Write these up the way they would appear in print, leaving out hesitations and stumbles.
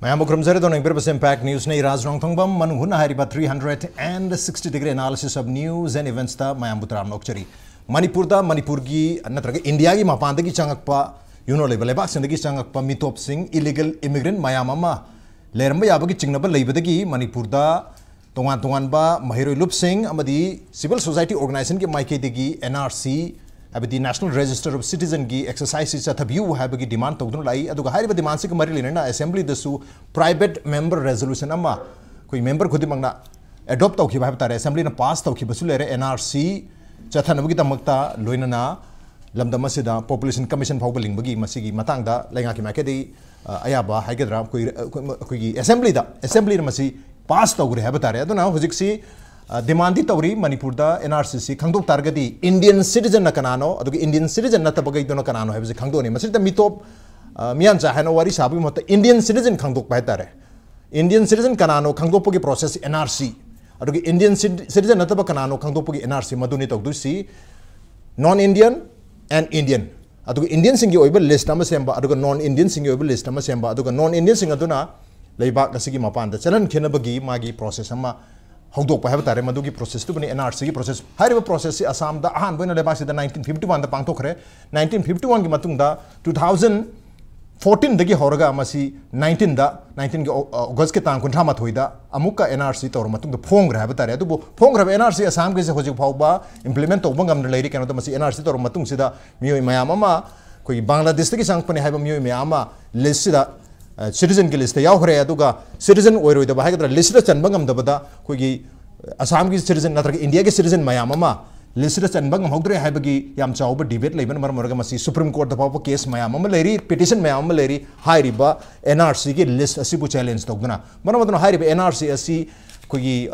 Mayam Ukramzare don't impact news ne Raj Nongthombam MANUNG HUTNA hariba 360-degree analysis of news and events ta Mayam Butram Nokchari Manipur da Manipur gi natraga India gi mapanda gi changakpa level lebak sindagi changakpa mitop sing illegal immigrant mayam ama leramba yabagi chingnaba leibadagi Manipur da tongan ba mahiroi lup sing amadi civil society organization gi maikedagi NRC abadi National Register of Citizen gi exercises athabiu habagi demand tawdun lai aduga hariba demand sik mari lena assembly dasu private member resolution ama koi member khudimangna adopt tawkhiba hab tare assembly na pass tawkhiba su lere NRC chathanabagi tamakta loinana lamdama sida population commission phawbaling bagi masigi matangda lenga ki makedi ayaba haigedra koi assembly na masi pass tawgre hab tare aduna hojiksi demandi tawri Manipur da NRC khangdok targadi Indian citizen na kanano adugi Indian citizen na tabagai dono kanano hebse khangdo ni masita mitop mian cha hano wari sabu mota Indian citizen khangdok pai tare Indian citizen kanano khangdok pogi process NRC adugi Indian citizen na tabak kanano khangdok pogi NRC maduni tawdu si non Indian and Indian adugi Indian singi oiba list nama semba aduga non Indian singi oiba list nama semba aduga non Indian singa duna leibak kasigi mapanda chalan khenabagi magi process ama Hogdok pa tare madugi process tu bani NRC ki process hariba process si Assam da ahan boina lebak sida 1951 da pangthokre 1951 gi matungda 2014 dagi horaga amasi 19 gi August ke tang kunthama thoida amuka NRC tor matungda phong ra tare adu phong ra NRC Assam ke se hojik phauba implement to bangam leiri kano da masi NRC tor matung sida mioi mayam ama koi Bangladesh ki sangpani haiba mioi mayama list sida citizen ki list yaw khare aduga citizen oiroi da bahai kadra list chan bangam da bada kogi Assam ki citizen natra India ki citizen mayam ama list chan bangam hogdre haibagi yam chawba debate leiban mar marga masi Supreme Court da pawa case mayam ama leri petition mayam ama leri high riba NRC ki list asibu challenge togduna manamadna high riba NRC asi kogi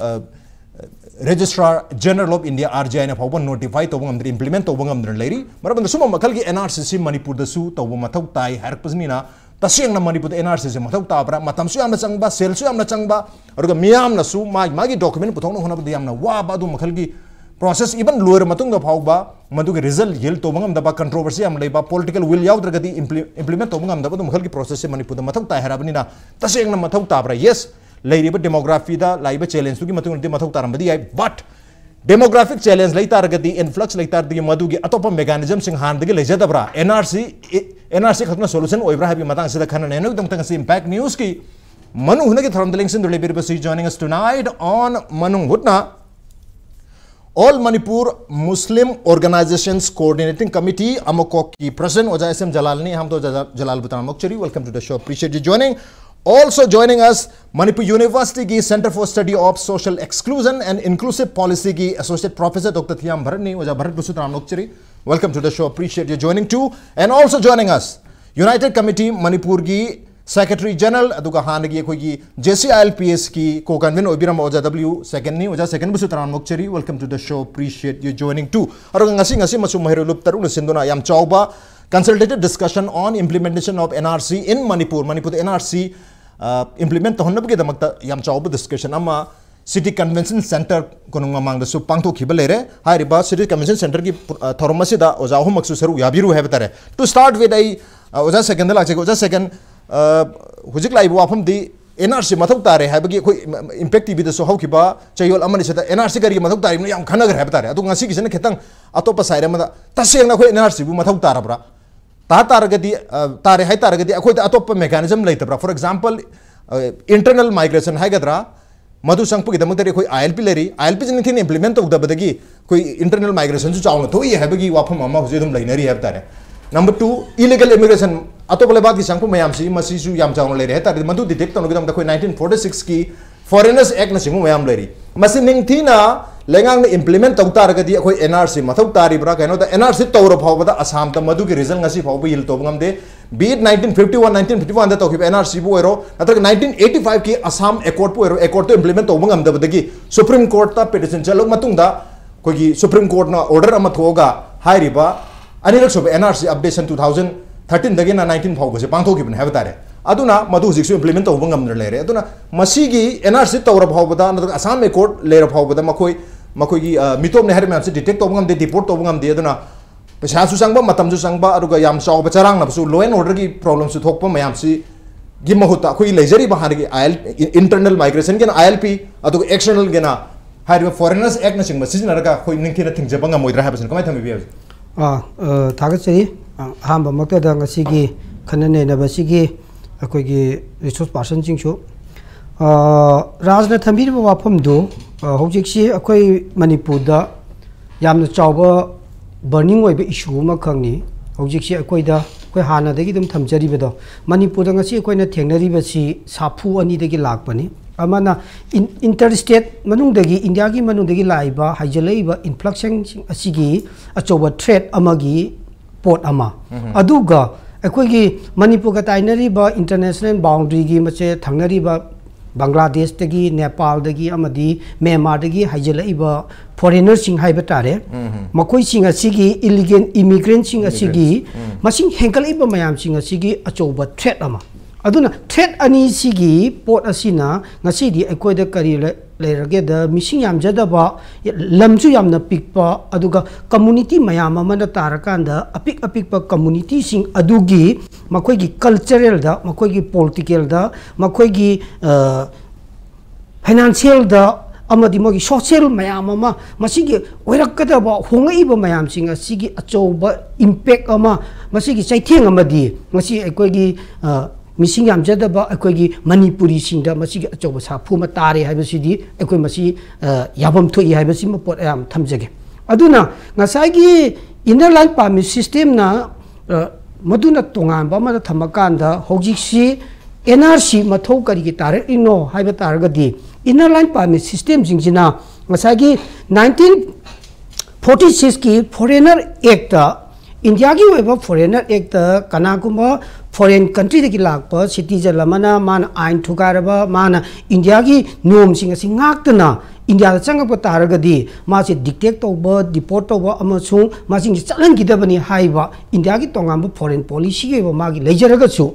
Registrar General of India RGI na pawa notify to bangam implement to bangam leri marabanda suma makal ki NRC si Manipur da su to mathau tai harak pasmina tasiyang na Manipur NRC se mathau tabra matam su yamna changba sel su yamna changba aruga miyam na su magi document puthong hona badi yamna wa badu makhalgi process even lower matung da phawba madugi result yel to bangam da ba controversy am leiba political will yaw dragadi implement to bangam da badu makhalgi process se Manipur da mathau tai harabani na tasiyang na mathau tabra yes leiriba demography da laiba challenge tu gi matung de mathau tarambadi ai but demographic challenge laita ragadi influx laita di madugi atopa mechanism sing han dagi lejadabra NRC khatna solution oibra habi matang sida khana nenu dong tang impact news ki Manung Hutna ki thoram deling sin dole bir joining us tonight on Manung Hutna All Manipur Muslim Organizations Coordinating Committee AMMOCOC ki president oja SM Jalal ni hum to Jalal Butram Mokchari welcome to the show appreciate you joining Also joining us, Manipur University ki Center for Study of Social Exclusion and Inclusive Policy ki Associate Professor Dr. Thiyam Bharat ni oja Bharat Busutram Nokchari. Welcome to the show. Appreciate you joining too. And also joining us, United Committee Manipur ki Secretary General aduga hanagi koi ki JCILPS ki co-convener obiram oja W second ni oja second Busutram Nokchari. Welcome to the show. Appreciate you joining too. Aru ngasi masu mahiro lup tarung sindona yam chauba consultative discussion on implementation of NRC in Manipur. Manipur NRC implement honabge damakta yam chawba discussion ama city convention center konunga mangda su pangtho khibale hai riba city convention center ki thormasi da oja hu maksu seru yabiru hebtare to start with ai oja second la oja second hujik lai wafam di NRC mathok tare habagi koi impact tv da so haukiba chayol amani seta NRC gari mathok tare yam khanagar hebtare adu ngasi kisene khetang atopa saire ma taseng na koi NRC bu mathok tarabra taragadi tare hai taragadi akoi atop mechanism leitabra for example internal migration haigadra madu sangpu gi damagdari koi ILP leri ILP jini thin implement tawda badagi koi internal migration ju chawna thoi habagi wafam ama hujedum leinari hebtare number 2 illegal immigration atop lebak gi sangpu mayam si masi ju yam chawna leri hetare madu detect tawna gi dam da koi 1946 ki foreigners act na singu mayam leri masi ning thina lengang na implement tawta ragadi akoi NRC mathau tari bra kaino da NRC tawra phawba da Assam ta madu gi result ngasi phawba yil to bangam de be it 1951 दा तौखिब NRC बु ओरो नत्रग 1985 की Assam accord बु ओरो accord तो implement तौबंग अमदबदगी supreme court ता petition चलो मतुंगदा कोगी supreme court ना ऑर्डर अमा थोगा हाइरिबा अनिरक सब NRC अपडेशन 2013 दगे ना 19 फाउ बसे पांथोखिबन हैबतारे अदुना मधु जिक्सु इम्प्लीमेंट तौबंग अमदर लेरे अदुना मसीगी NRC तौर फाउबदा नत्रग असम एकॉर्ड लेर फाउबदा मखोई मितोम ने हर मैम से डिटेक्ट तौबंग अमदे डिपोर्ट तौबंग अमदे अदुना पैसा सुसंगबा मतमजु संगबा अरुगा याम चाव चरांग नबसु लॉ एंड ऑर्डर की प्रॉब्लम सु थोकप मयाम सी गी महुता कोई लेजरी बाहर की इंटरनल माइग्रेशन के ILP अदुगा एक्सटर्नल गेना हाइर फॉरेनर्स एक्ट न सिंग सिजनरगा कोई निंथिना थिंगजबंग मोइद्रा हाबसन कमाय थमी बिया थागतसरी हाम मक्तदा ngasiगी खनने नबसिगी अखोगी रिसोर्स पर्सन सिंगसु राजना थंबी वाफम दो हौजिकसी अखोई मणिपुर दा यामना चावबा बर्निंग ओइबे इशू मा खंगनी हौजिकसी अखोइदा अखोइ हानादगी दम थमजरिबदो मणिपुर दा ngasi अखोइना थेंगनरिबसी साफु अनि दगी लाकपनी अमाना इंटरस्टेट मनुंगदगी इंडिया की मनुंगदगी लाइबा हाइजलैबा इन्फ्लक्शन असिगी अचोबा थ्रेट अमगी पोर्ट अमा अदुगा अखोइगी मणिपुर का ताइनरिबा इंटरनेशनल बाउंड्री की मचे थंगनरिबा बांग्लादेश दगी नेपाल दगी अमदी म्यांमार दगी हाइजलैबा फॉरेनर सिंग हाइबा तारे मकोइ सिंग असिगी इलीगल इमिग्रेंट सिंग असिगी मसिंग हेंकलैबा मयाम सिंग असिगी अचोबा थ्रेट अमा अदुना थ्रेट अनि सिगी पोर्ट असिना ngasiदी अखोइदा करी लेरगे the missing yam जदबा लमसु यामना पिकपा अदुगा community मयाम Amna तारकांदा Apik अपिकपा community Singh अदुगी मखोइगी cultural दा मखोइगी पॉलिटिकल दा मखोइगी फाइनेंशियल दा अमदी मोगी सोशल मयाम अमा मसिगी ओइरकदबा होंगइबा मयाम सिंग असिगी अचौबा इम्पैक्ट अमा मसिगी चैथेंग अमदी मसि अखोइगी मिसिंग याम जदबा अखोइगी मणिपुरी सिंगदा मसिगी अचौबा साफु मा तारे हाइबसिदी अखोइ मसि याबम थोइ हाइबसि म पोट याम थमजगे अदुना ngसाइगी इनर लाइन परमिट सिस्टम ना मदुना तोंगान बा मा थमकांदा हौजिक्सी NRC मथौ करिगी तारे इनो हाइबा तारगदी इनर लाइन परमिट सिस्टम जिंजिना ngसाइगी 1946 की फॉरेनर एक्ट इंडिया की वेब फॉरेनर एक्ट कनाकुमा फॉरेन कंट्री की लाप सिटीजन लमना मान आइन थुकारबा मान इंडिया की नियम सिंग असि ngakतना इंडिया चंगप तारगदी मासे डिक्टेट तौब डिपोर्ट तौब अमसुं मासिंग चलन गिदबनी हाइबा इंडिया की तोंगाम फॉरेन पॉलिसी के मागी लेजरगसु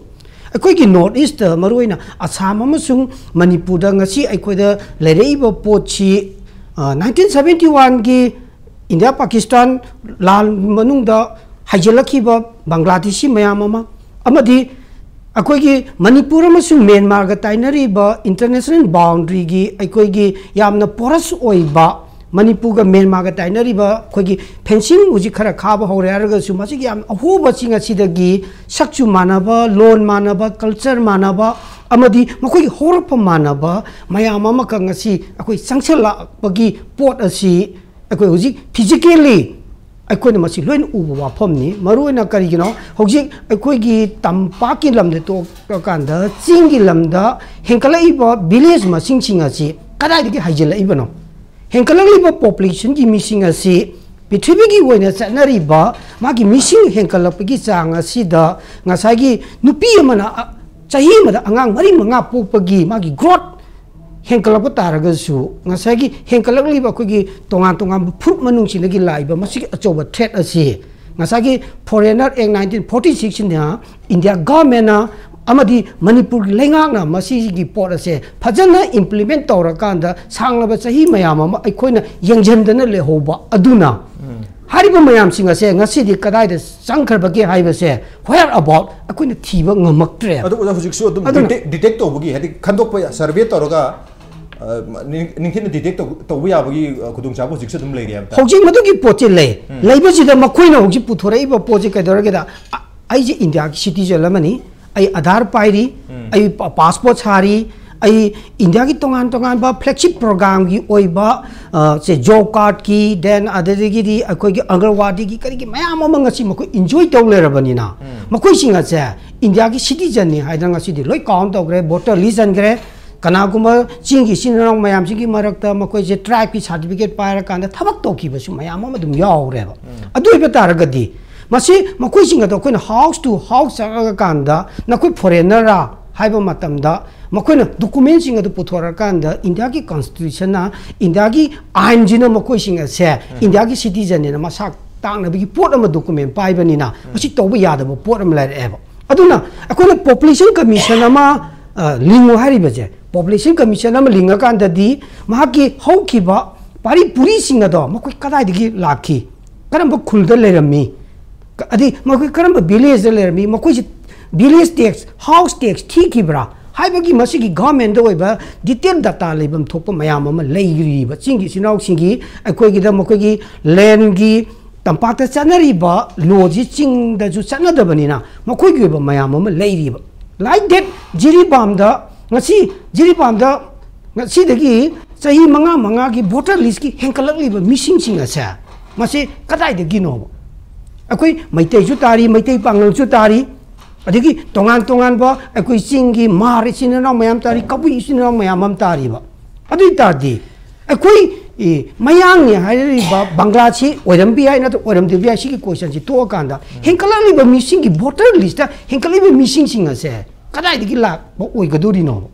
अखोइगी नॉर्थ ईस्ट मरोइना असम अमसुं मणिपुर दा ngasi अखोइदा लेरेइबा पोछि 1971 की इंडिया पाकिस्तान लाल मनुंगदा हाइजलखिबा बांग्लादेशी मयाम अमदी अखोइगी मणिपुर अमसुं म्यांमार गा ताइनरिबा इंटरनेशनल बाउंड्री की अखोइगी यामना पोरस ओइबा मणिपुर गा म्यांमार गा ताइनरिबा अखोइगी फेंसिंग उजि खरा खाबा होरे हारगसु मसिगी याम अहोबा चिंग असिदगी सक्चु मानबा लोन मानबा कल्चर मानबा अमदी मखोइगी होरप मानबा मयाम अमा का ngasi अखोइ संगसलापगी पोट असि अखोइ हुजि फिजिकली अखोइना मसि लोइन उबा वाफमनी मरुइना करिगिनो हौजिक अखोइगी तंपाकी लमदे तो कांदा चिंगी लमदा हेंकलाइबा विलेज मसिंग सिंग असि कदाइदगी हाइजलाइबनो हेंकलाइबा पॉपुलेशन की मिसिंग असि पृथ्वी की ओइना चनरिबा मागी मिसिंग हेंकलपगी चांग असिदा ngसाइगी नुपी अमना चाही मदा अंगांग मरि मंगा पोपगी मागी ग्रोथ हेंकलप तारगसु ngसाइगी हेंकलकलिबा अखोइगी तोंगान तोंगान फुट मनुंगसिनगी लाइबा मसिगी अचोबा थ्रेट असि ngसाइगी फॉरेनर एक्ट 1946 ना इंडिया गवर्नमेंट अमदी मणिपुर लेंगांगना मसिगी पोट असे फजना इंप्लीमेंट तौरकांदा सांगलबा चाही मयाम अमा अखोइना यंगजनदना लेहोबा अदुना हारिबा मयाम सिंग असे ngasiदी कदाइदा संखरबगे हाइबसे वेयर अबाउट अखोइना थीबा ngमक्ट्रे अदु हुजिकसु अदु डिटेक्ट तौबगी हदि खंदोकपा सर्वे तौरगा निखिन डिटेक्ट तौबु याबगी खुदुंग चाबो हुजिकसु दुम लेरि याबता हौजि मदुगी पोचे लेबसिदा मखोइना हौजि पुथोरैबा पोजे कदरगेदा आइजे इंडिया की सिटीजन लमनी आई आधार पाइरी आई पासपोर्ट सारी आई इंडिया की तोंगान तोंगान बा फ्लैगशिप प्रोग्राम की ओइबा से जॉब कार्ड की देन अदरगी दी अखोई की अंगनवाड़ी की करी की मयाम अमंग असि मखोई एंजॉय तौलेरबनिना मखोई सिंग असे इंडिया की सिटीजन नि हाइदंग असि दी लोई काउंट तौग्रे वोटर लिस्ट अनग्रे कनागुमा चिंगी सिनरंग मयाम सिंगी मरकता मखोई जे ट्राइब की सर्टिफिकेट पायरा कांदा थबक तौखिबसु मयाम अम दुम यावरेबा अदुइबा तारगदी masi makoi singa do koi house to house ga kanda na koi foreigner ra haiba matamda makoi na document singa do puthora kanda India ki constitution na India ki ain jina makoi singa se India ki citizen ne masak tang na bi pot ama document pai bani na masi to ba ya da pot am la eba aduna akoi population commission ama lingo hari baje population commission ama linga kanda di mahaki hauki ba pari puri singa do makoi kadai digi lakhi karamba khulda lerami adi makoi karamba village lerami makoi village tax house tax thiki bra haibagi masigi government do ba detail data lebam thopa mayam ama leiri ba singi sinau singi akoi gi da makoi gi land gi tampakta chanari ba loji ching da ju chana da bani na makoi gi ba mayam ama leiri ba like that jiribam da ngasi jiribam da ngasi dagi sahi manga ki voter list ki henkalak li ba missing singa sa masi kadai de gino akoi maitei ju tari maitei pangal ju tari adigi tongan ba akoi singi mari sinana mayam tari kabui sinana mayam am tari ba adui tadi akoi mayang ni hari ba bangladeshi orambi ai na to oramdi bi shi ki question ji to kanda henkalak li ba missing ki voter list ta henkalak li missing singa sa kadai de gi la ba oi gaduri no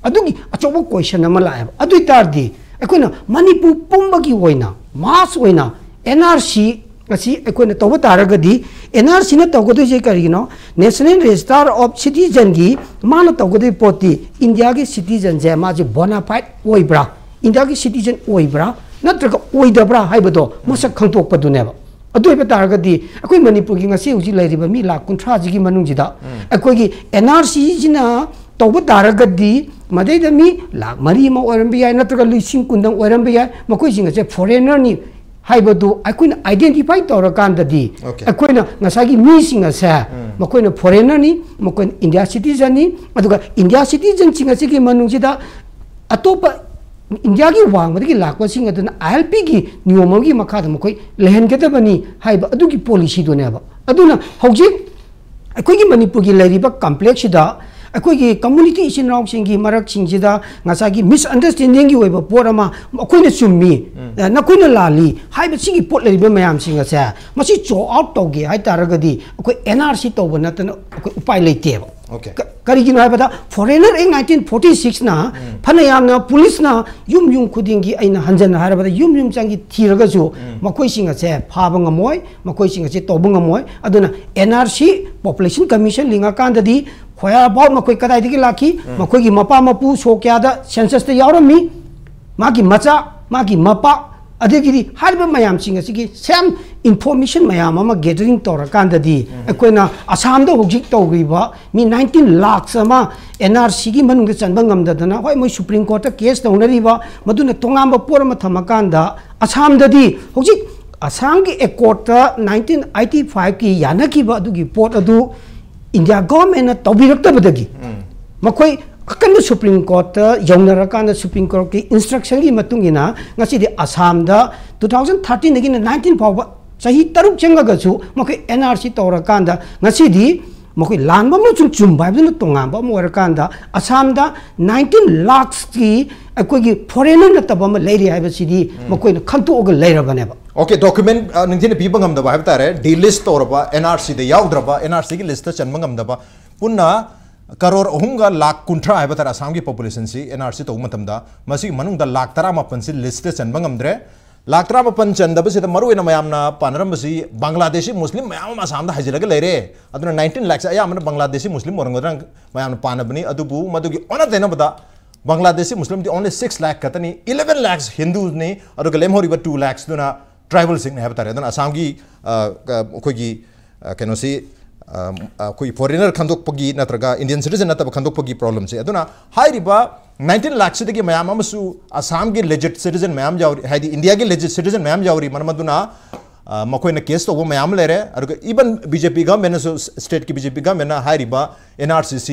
adugi achobo question ama la adui tardi akoina Manipur pumbagi oina mass oina NRC asi akoina toba taragadi NRC na togodi je karino National Register of Citizen gi mana togodi poti India gi citizen je ma je bona fide oibra India gi citizen oibra natraga oidabra haibado masak khangtok paduneba adui ba taragadi akoi Manipur gi ngasi uji lairiba mi la kunthra ji gi manung ji da akoi gi NRC jina toba taragadi madai da mi lak mari ma orambi ai natraga lising kundang orambi ai makoi singa je foreigner ni haibadu akoina identify tora kanda di akoina ngasagi mi singa sa makoina foreigner ni makoina India citizen ni aduga India citizen singa sigi manung jida atopa India gi wang madagi lakwa singa dana ILP gi niyom gi makha da makoi lehen ke da bani haiba adugi policy do ne ba aduna hauji akoi gi Manipur gi lairiba complex da akoi gi community isin raw singi marak singjida ngasagi misunderstanding gi oiba porama akoina summi na koina lali haiba sigi pot leriba mayam singa sa masi cho out toge hai taragadi akoi NRC to bana tan akoi upai leite ba okay kari gi naibada foreigner in 1946 na phanayam na police na yum khudingi aina hanjan harabada yum changi thiraga ju makoi singa se phaba ngamoi makoi singa se toba ngamoi aduna NRC population commission linga kandadi khoya baut makoi kadai digi laki makoi gi mapa mapu so kya da census te yaurami magi macha magi mapa adegi harba mayam singa sigi same information mayam ama gathering tora kandadi akoina Assam da hojik togriba mi 19 lakhs ama NRC gi manung chanba ngamdadana hoi moi Supreme Court ta case taunariba maduna tongamba porama thamakanda Assam dadi hojik Assam gi accord ta 1985 ki yanaki ba adugi port adu India government na tobirakta badagi makoi akan Supreme Court yongnarakan Supreme Court ki instruction gi matungina ngasi di Assam da 2013 dagi 19 pawa sahi taruk chenga gachu makoi NRC torakanda ngasi di makoi lanba ma chung bai na tongamba mo rakanda Assam da 19 lakhs ki akoi gi foreigner na tabama leiri haiba sidi makoi na khantu oga leira baneba okay document ningthine piba ngamda ba habtare d list torba NRC de yaudrba NRC gi list chanma ngamda ba punna karor ohunga lakh kunthra habtare Assam gi population si NRC to matamda masi manung da lakh tara mapan si list chanma ngamdre lakh tara mapan chandaba si da maru ena mayamna panaram si Bangladeshi Muslim mayam Assam da hajiraga leire aduna 19 lakhs aya amna Bangladeshi Muslim orangodran mayamna panabani adubu madugi ona dena bada Bangladeshi Muslim the only 6 lakh katani 11 lakhs Hindus ni aduga lemhori ba 2 lakhs duna tribal sing have tare dan Assam gi koi gi keno si koi foreigner khandok pagi natraga Indian citizen nataba khandok pagi problem se aduna hai riba 19 lakhs de gi mayam amasu Assam gi legit citizen mayam jawri hai di India gi legit citizen mayam jawri manmaduna makoi na case to mayam lere aduga even BJP government so state ki BJP government na hai riba NRCC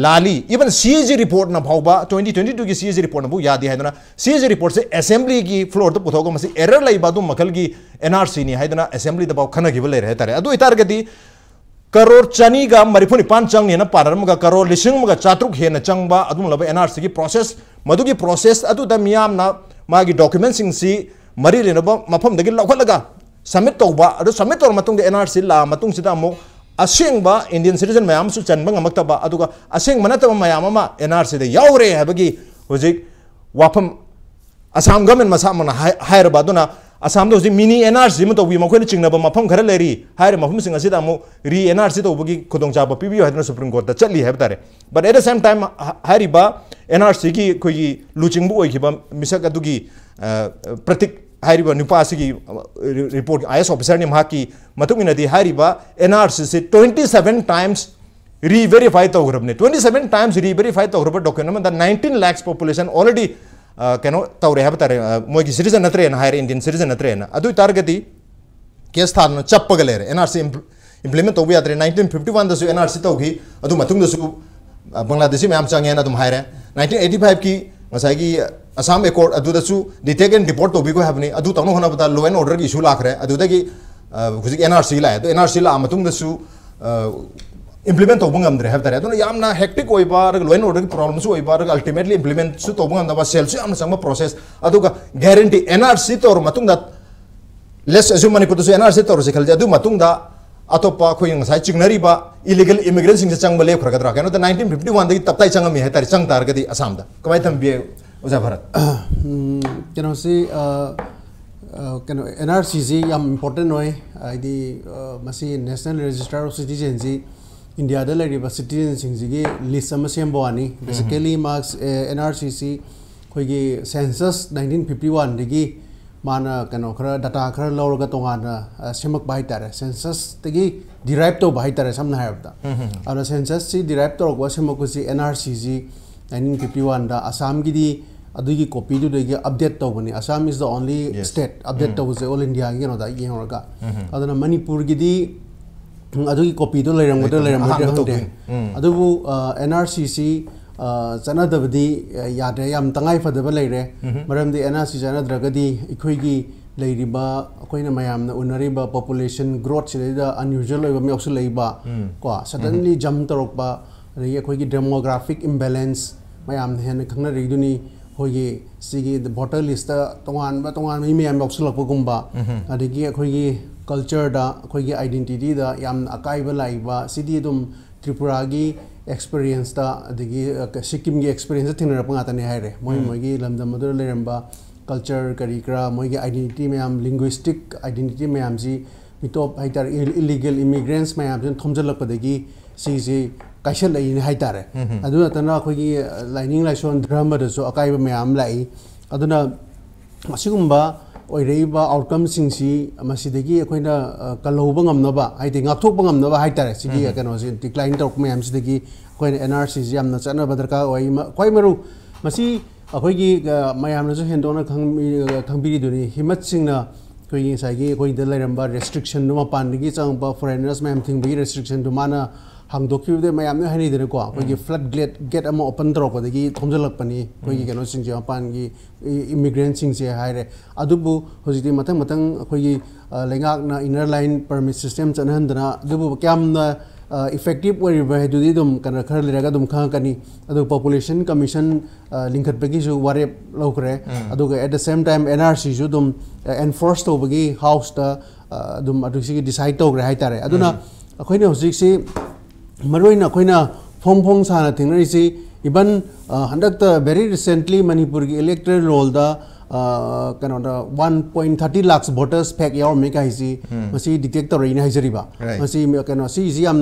lali even CAG report na bhauba 2022 ki CAG report na bu yadi hai dana CAG report se assembly ki floor to puthoga masi error lai badu makal gi NRC ni hai dana assembly da bau khana gi bale re tare adu itar gadi karor chani ga marifuni pan chang ni na param ga karor lising ga chatruk he na changba adu laba NRC ki process madu gi process adu da miyam na magi documents sing si mari le na ba mafam dagi lakhalaga submit tawba adu submit tor matung de NRC la matung sida mo aseng ba Indian citizen mayam su chan bang amakta ba aduga aseng manata mayam ama NRC de yaure habagi hojik wafam Assam government masa mana hire ba duna Assam do mini NRC mo to wi makhoi chingna ba mafam khara leri hire mafam singa sida mo re NRC to bagi khudong cha ba PBO hadna Supreme Court da chali hai batare but at the same time hire ba NRC ki koi luching bu oi ki ba misak adugi pratik hire ba nupa asigi report IS officer ni mahaki matung ina di hire ba NRC se 27 times re-verify to grabne 27 times re-verify to grab document the 19 lakhs population already keno tawre ha batare moi ki citizen natre na hire Indian citizen natre na adu targeti case than chappagale NRC implement to bi atre 1951 da su NRC to gi adu matung da su Bangladeshi mayam changen adum hire 1985 ki masai ki Assam Accord adu da su detect and deport to bi ko habni adu tawno hona bata law and order ki issue lakre adu da ki khuzik NRC la to NRC la matung da su implement to bungam dre have tare aduna yamna hectic oi bar law and order problems oi bar ultimately implement su to bungam da ba self su amna sangma process aduga guarantee NRC to matung da let's assume Manipur to NRC to se khalja adu matung da atopa khoi ngai chignari ba illegal immigrants sing chang ba le khra gadra kano 1951 da taptai chang mi hetari chang tar gadi Assam da kamai tham bi uja bharat kano si kano NRC ji yam important oi di masi National Register of Citizens ji India da lari ba citizen sing ji list am sembo ani basically marks NRCC khoi gi census 1951 digi mana kano khara data khara lawra tongana semak bai tare census tegi derive to bai tare samna hayabda ara census si derive to ko semak si NRCG 1951 da Assam gi di adugi copy du de update to bani Assam is the only state update to all India gi no da yenga adana Manipur gi di adugi copy do leiram adubu NRCC chanadabadi yadre yam tangai fadaba leire maramdi NRC chanadragadi ikhoigi leiriba akoina mayamna unariba population growth sida unusual oiba mi osu leiba ko suddenly jump torokba rei akoigi demographic imbalance mayam hen khangna reiduni hoigi sigi the voter list tongan mi mayam osu lakpa gumba adigi akoigi culture da akoigi identity da yam akaiba laiba sidi dum Tripura gi experience ta adigi Sikkim gi experience thingna panga tane haire moi gi lamdam modur leramba culture karikra moi gi identity mayam linguistic identity mayam ji mitop haitar illegal immigrants mayam jin thomjalak padagi si kaishal lai haitare aduna tana khoi gi lining laison drama da so akai mayam lai aduna asigumba oireiba outcome singsi masidagi akoina kalauba ngamnaba haiti ngakthokba ngamnaba haitare sigi kano si decline tok mayam sidagi akoina NRC jamna chana badarka oi khoi maru masi akoigi mayam na so hendona khangbiri duni himat singna koi sagi koi da lairamba restriction duma pandigi changba foreigners mayam thingbi restriction du mana hangdokyu de mayam ne hani de ko koi flood gate ama open drop dagi thomjalak pani koi kano singje pan gi immigrant singje haire adubu hojiti matang koi lengak na inner line permit system chanhandana dubu kyam na effective way by do dum kana khar leraga dum kha kani adu population commission linkat bagi ju ware lokre adu at the same time NRC ju dum enforce to bagi house ta dum adu si decide to gre haitare aduna akoina hojik si maroina akoina phong sana thingri si even handak very recently Manipur gi electoral roll da kanada 1.30 lakhs voters pack yaw me kai si masi detector ina haijariba masi kano si am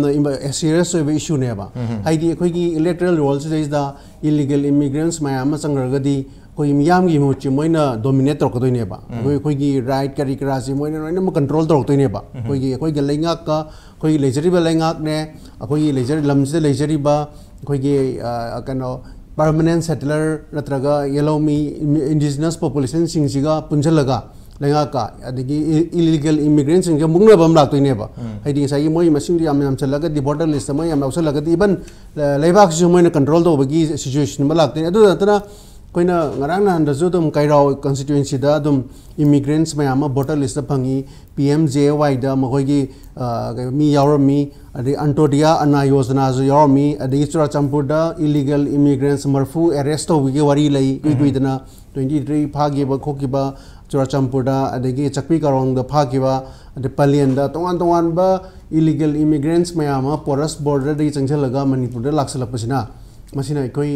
serious issue ne ba haidi khoi gi electoral rolls is the illegal immigrants mayam changragadi koi miyam gi mu chi moina dominate tor ko ne ba khoi gi right karikra si moina no control tor to ne ba khoi gi lengak ka khoi lejariba lengak ne khoi gi lejari lamse lejariba khoi gi kano permanent settler natraga yellow me indigenous population singsiga punjalaga lenga ka adigi illegal immigrants singga mungna bam lak toine ba haidi sai moi masing yam chalaga di border list moi yam ausalaga di ban leibak su moi na control do bagi situation ba lak toine adu tana koina ngarang na handazu dum kairao constituency da dum immigrants mayam border list phangi PMJY da mogi mi yaurami adi antodia ana yojana ju yaurami adi chura champur da illegal immigrants marfu arrest wigi wari lai kuidana 23 फागिबा खोकिबा चुराचमपुरदा अदगी Chakpi करंगदा फागिबा अदे पलियनदा तोंगान बा illegal immigrants मयामा porous border दे चंगलगा मणिपुरदा लाक्सलपसिना मसिना कोई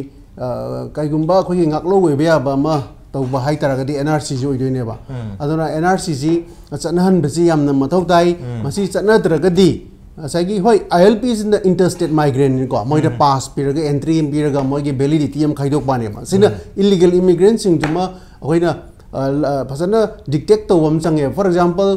काइगुंबा खोई ngaklo वेबया बा मा तौबा high तरगदी NRC जो इदोनेबा अदुना NRC जी चनहन बसी यामना मथौ ताई मसी चनद्रगदी सागी होय ILP is in the interstate migrant को मोइदा पास पिरगा एंट्री पिरगा मोइगे वैलिडिटी हम खाइदोक पानेबा सिना इलीगल इमिग्रेंट सिंग जुमा होइना फसना डिटेक्ट तौबम चंगे फॉर एग्जांपल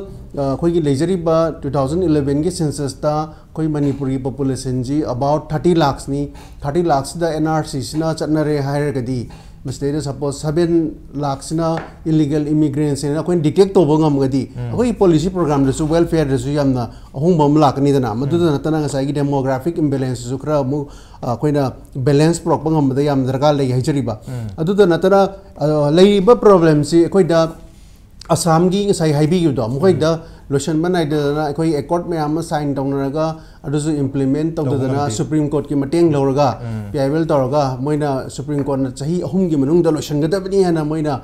खोई लेजरीबा 2011 के सेंसस ता कोई मणिपुरी पॉपुलेशन जी अबाउट 30 लाख नि 30 लाख दा NRC सिना चनरे हायरगदी मस्ते सपोज 7 लाख सिना इलीगल इमिग्रेंट्स सिना कोई डिटेक्ट तौबो गमगदी कोई पॉलिसी प्रोग्राम दसु वेलफेयर दसु यामना अहुंबम लाकनी दना मदुदा नतना नसाई डेमोग्राफिक इम्बैलेंस सु खरा मु कोइना बैलेंस प्रोक गमबदा याम दरकार ले हाइजरीबा अदुदा नतना लेइबा प्रॉब्लम सि कोइदा असम की साई हाइबी युदो मुखैदा लोशन बनाइदना कोई एकॉर्ड में आम साइन तौनरगा अदुसु इम्प्लीमेंट तौदना सुप्रीम कोर्ट की मटेंग लौरगा पियाइबल तौरगा मोइना सुप्रीम कोर्ट ना चाही अहुम की मनुंग द लोशन गदबनी हना मोइना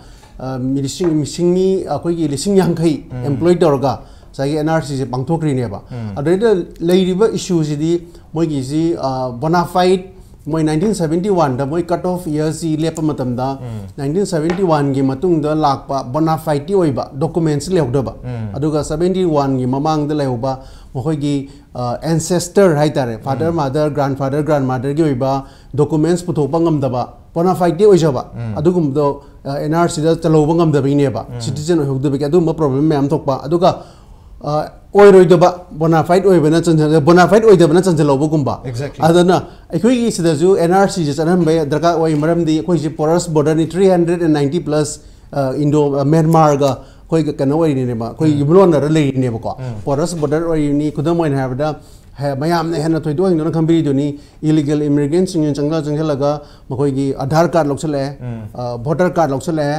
मिसिंग अखोई की लिसिंग यांखै एम्प्लॉय तौरगा साई NRC से पांथोक्रीनेबा अदैदा लेइरिबा इशू सिदी मोइगी सि बोनाफाइड मोई 1971 दा मोई कट ऑफ ईयर सी लेप मतमदा 1971 गी मतुंग दा लाकपा बोनाफाइड ओइबा डॉक्यूमेंट्स लेवदबा अदुगा 71 गी ममांग दा लेवबा मखोगी एंसेस्टर हाइतारे फादर मदर ग्रैंडफादर ग्रैंडमदर गी ओइबा डॉक्यूमेंट्स पुथोपा ngमदबा बोनाफाइड ओइजबा अदुगुमदो NRC दा चलोबा ngमदबिनेबा सिटीजन ओइहौदबे अदुम प्रॉब्लम मैम थोकपा अदुगा ओइरोइदबा बोनाफाइड ओइबना चंजल बोनाफाइड ओइदबना चंजलौबगुंबा अदना अखोइगी सिदजु NRC जे चनहनबे दरका ओइ मरमदी अखोइजे पोरस बॉर्डर नि 390 प्लस इंडो म्यांमार गा कोई कनो ओइनेबा कोई युमलोनर लेइनेबको पोरस बॉर्डर ओइनी खुदम ओइन हाबदा है मयाम ने हेन थोइदो हिंदोन खंबिरी दुनी इलीगल इमिग्रेंट्स सिंग चंगलगा मखोइगी आधार कार्ड लौसले वोटर कार्ड लौसले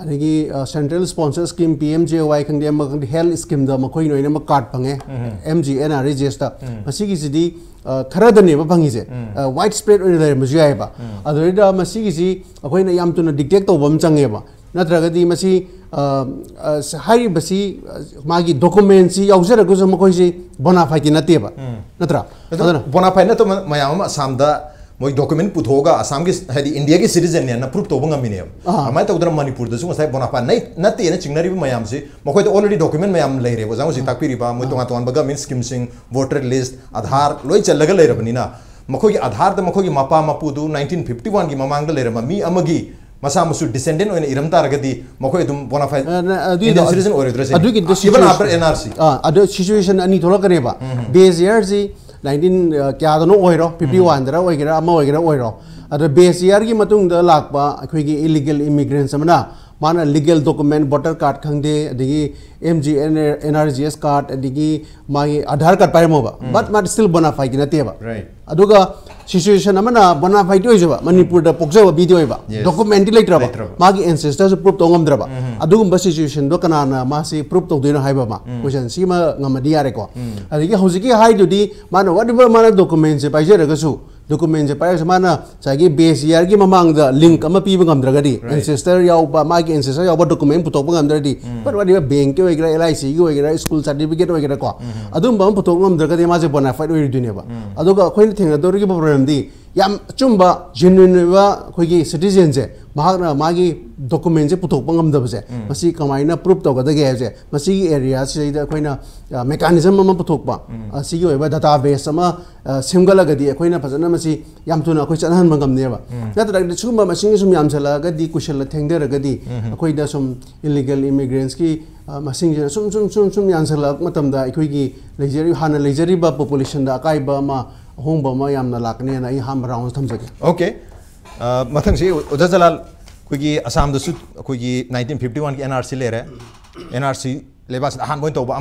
अदगी सेंट्रल स्पॉन्सर स्कीम PMJY खंदे मखंदे हेल्थ स्कीम दा मखोइ नोइने म कार्ड पंगे MGNRGS ता मसिगी सिदी खरदने ब फंगिजे वाइड स्प्रेड ओइने ले मजुयाबा अदोइदा मसिगी सि अखोइना याम तुना डिटेक्ट तौबम चंगेबा नत्रगदी मसी हाई बसी मागी डॉक्यूमेंट्स याउजरगुज मखोइसे बोनाफाइड नतेबा नत्रा बोनाफाइड न तो मयाम असम दा मोई डॉक्यूमेंट पुथोगा असम की है इंडिया की सिटीजन ने प्रूफ तौब गमीने अमाय तौदर मणिपुर दसु ngसai बोनाफाइड नै नते न चिंगनरी मयाम से मखोइ तो ऑलरेडी डॉक्यूमेंट मयाम लेरे वजाउ सि ताकपिरिबा मोइ तोंगा तोंगा गवर्नमेंट स्कीम सिंग वोटर लिस्ट आधार लोइ चलगा लेरबनिना मखोइ आधार द मखोइ मापा मापुदु 1951 की ममांग द लेरम मी अमगी मसा मुसु डिसेंडेंट ओइन इरम तारगदी मखोइ दुम बोनाफाइड इंडियन सिटीजन ओरेद्रसे इवन आफ्टर NRC अदो सिचुएशन अनि थोलकनेबा बेस ईयर जी 19 क्या दनो ओइरो 51 दरा ओइगेरा अमा ओइगेरा ओइरो अदो बेस ईयर की मतुंग द लाकबा अखोइगी इलीगल इमिग्रेंट्स अमना माना लीगल डॉक्यूमेंट वोटर कार्ड खंगदे अदगी MGNRGS कार्ड अदगी मागी आधार कार्ड पाइमोबा बट मा स्टिल बोनाफाइड नतेबा अदुगा सिचुएशन अमना बोनाफाइड ओइजबा मणिपुर द पोक्जबा वीडियो ओइबा डॉक्यूमेंट लेत्रबा मागी एंसेस्टर्स प्रूफ तोंगमद्रबा अदुगुम सिचुएशन दो कनाना मासी प्रूफ तोदिनो हाइबा मा क्वेश्चन सीमा ngमदी यारेको अदगी हौजिकी हाइदुदी माना व्हाटएवर माना डॉक्यूमेंट से पाइजरगसु डॉक्यूमेंट से पाइस माना चागी बेस ईयर की ममांग द लिंक अमा पीबा ngमद्रगदी एंसेस्टर याउबा मागी एंसेस्टर याउबा डॉक्यूमेंट पुतोपा ngमद्रदी पर व्हाटएवर बैंक के ओइगरा LIC की ओइगरा स्कूल सर्टिफिकेट ओइगरा को अदुम बम पुतोप ngमद्रगदी माजे बोनाफाइड ओइरिदुनेबा अदुगा खोइन थेंगदोरगी प्रॉब्लम दी याम चुम्बा जेन्युइन वा खोइगी सिटीजन से महागना मागी डॉक्यूमेंट से पुथोपा ngमदबसे मसी कमाइना प्रूफ तौगदगे है जे मसी एरिया से खोइना मेकानिज्म अमा पुथोपा असिगी ओइबा डाटाबेस अमा सेमगलगदी खोइना फजना मसी याम तुना खोइ चनहन मंगमनेबा नतरगदी सुमा मसिंग सुम याम चलागदी कुशल थेंगदरगदी खोइदा सुम इलीगल इमिग्रेंट्स की मसिंग जे सुम यानसला मतमदा खोइगी लेजरी हाना लेजरीबा पॉपुलेशन दा अकाइबा मा होंबा मा यामना लाकने ना हम राउंड थमजगे ओके मथंग से ओजा जलाल कोई असम दसु कोई 1951 की NRC लेरे NRC लेबास हान बोइन तौबा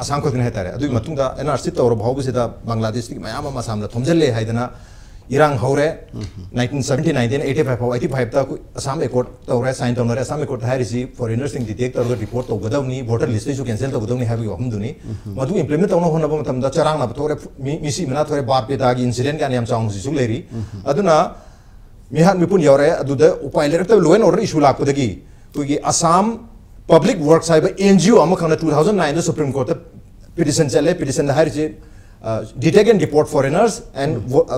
असम को है तारे अदुई मतुंग दा NRC तौर भाव से दा बांग्लादेश की मयाम मा असम दा थमजले हाइदना इरांग हौरे 1979 1985 85 ता असम एकॉर्ड तौरे साइन तौनरे असम एकॉर्ड हारिसी फॉरेनर्स इन डिटेक्ट तौर रिपोर्ट तौगदवनी वोटर लिस्ट सु कैंसिल तौगदवनी हाबि हमदुनी मदु इंप्लीमेंट तौनो होनबा मतम दा चरांग ना थोरे मिसी मना थोरे बार पे दागी इंसिडेंट का नियम चांग सु लेरी अदुना मिहान मिपुन यावरे अदुदा उपाय लेरक लो एंड ऑर्डर इशू लापदगी कोई असम पब्लिक वर्क्स हाइब एनजीओ अमा खंगना 2009 द सुप्रीम कोर्ट पिटिशन चले पिटिशन हारिजे detect and deport foreigners and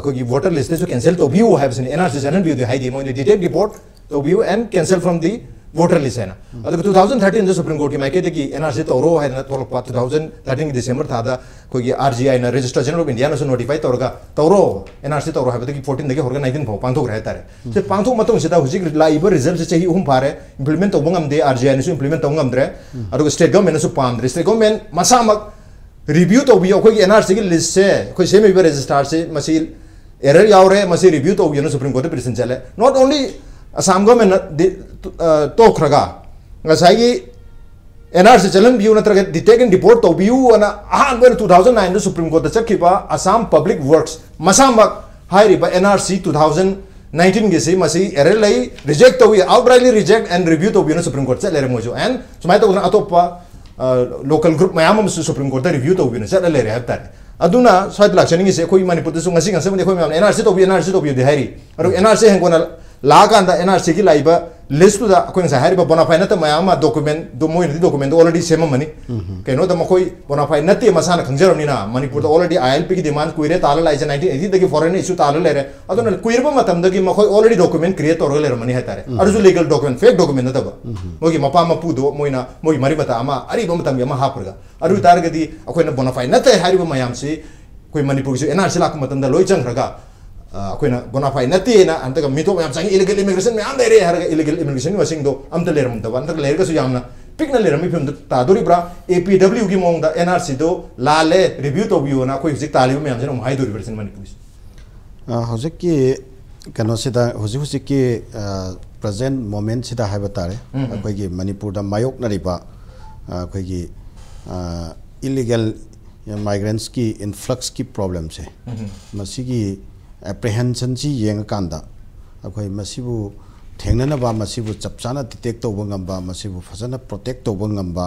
कोई वोटर लिस्ट जो कैंसिल तो view have in NRC general view द हाइडी मोइन डिटेक्ट डिपोर्ट तो view and cancel from the voter list है ना अदुग 2013 द सुप्रीम कोर्ट की माइके दगी एनआरसी तो रो है ना तो 2013 की दिसंबर था दा कोई आरजीआई ना रजिस्टर जनरल ऑफ इंडिया ना नोटिफाई तौरगा तौरो एनआरसी तौरो है दगी 14 दगी होरगा 19 फाउ पांथोक रहता है से पांथोक मतों सिदा हुजिक लाइब रिजल्ट से चाहिए उम फारे इंप्लीमेंट तो बंगम दे आरजीआई ने इंप्लीमेंट तो बंगम दरे अदुग स्टेट गवर्नमेंट ने पाम दरे स्टेट गवर्नमेंट मसामक रिव्यू तो भी कोई एनआरसी की लिस्ट से कोई सेमी रजिस्टर से मसी एरर यावरे मसी रिव्यू तो भी सुप्रीम कोर्ट पिटिशन चले नॉट ओनली असम गवर्नमेंट तो खरगा ngasai NRC चलन बिउ नत्रगे डिटेक्ट एंड डिपोर्ट तो बिउ अना अहान बेर 2009 द सुप्रीम कोर्ट चखिबा असम पब्लिक वर्क्स मसामक हाइरिबा NRC 2019 गे मसी एरर लई रिजेक्ट तो आउटराइटली रिजेक्ट एंड रिव्यू तो बिउ सुप्रीम कोर्ट चले मोजो एंड सुमाय तो अतोपा लोकल ग्रुप मयाम सुप्रीम कोर्ट रिव्यू तो बिउ चले ले रहता है अदुना स्वाइट लाक्चनिंग से कोई मणिपुर दसु ngasi ngase मने कोई NRC तो बिउ दे हाइरी और NRC हेंगोना लागांदा NRC की लाइबा लिस्ट दा कोई साहारी बा बोनाफाइड नत मयामा डॉक्यूमेंट दो मोइन डॉक्यूमेंट ऑलरेडी सेम मनी कनो द मकोई बोनाफाइड नति मसाना खंजरनिना मणिपुर ऑलरेडी ILP की डिमांड कुइरे ताला लाइज 1980 दगी फॉरेन इशू ताला लेरे अदुन कुइरबा मतम दगी मकोई ऑलरेडी डॉक्यूमेंट क्रिएट तौर लेर मनी हातारे अरजु लीगल डॉक्यूमेंट फेक डॉक्यूमेंट नतबा मोगी मपा मपु दो मोइना मोगी मरि मता अमा अरि बमतम यमा हापरगा अरु तारगदी अखोइना बोनाफाइड नत हारिबा मयाम से कोई मणिपुर से NRC लाक मतम द लोइ चंगरगा अखोइना बोनाफाइड नति ना अंतगा मितो मयाम संग इलीगल इमिग्रेशन मयाम लेरे हरगा इलीगल इमिग्रेशन वसिंग दो अमत लेरम दबा अंतग लेरगा सु यामना पिकना लेरम फिम तादोरी ब्रा APW की मोंग द NRC दो लाले रिव्यू तो बियो ना कोई जिक तालिब मयाम जनो हाई दोरी वर्सन मणिपुर हौजिक की कनो सिदा हुजिक की प्रेजेंट मोमेंट सिदा हाइबा तारे अखोइगी मणिपुर द मायोक नरिबा अखोइगी इलीगल माइग्रेंट्स की इन्फ्लक्स की प्रॉब्लम से मसीगी एप्रीहेंशन से येंग कांदा अखोई मसीबु थेंगनबा मसीबु चपचाना डिटेक्ट तौबा ngamba मसीबु फजना प्रोटेक्ट तौबा ngamba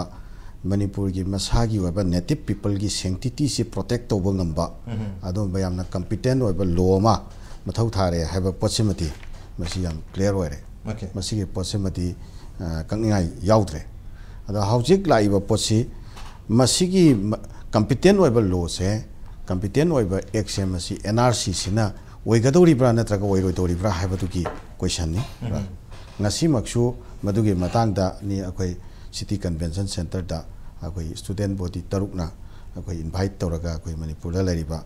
मणिपुर की मसागी ओबा नेटिव पीपल की सेंटिटी से प्रोटेक्ट तौबा ngamba अदो बयामना कंपिटेंट ओबा लॉमा मथौ थारे हाइबा पोसिमती मसी याम क्लियर ओरे मसीगी पोसिमती कंगनाई याउद्रे अदो हाउजिक लाइबा पोसी मसीगी कंपिटेंट ओबा लॉ से कंपिटेंट ओबा एक्ट से NRC सिना ओइगदौरिब्रा नत्रगा ओइरोइदौरिब्रा हाइबदुगी क्वेश्चन नि ngasi maksu madugi matangda ni akhoi city convention center da akhoi student body tarukna akhoi invite toraga akhoi manipur da lariba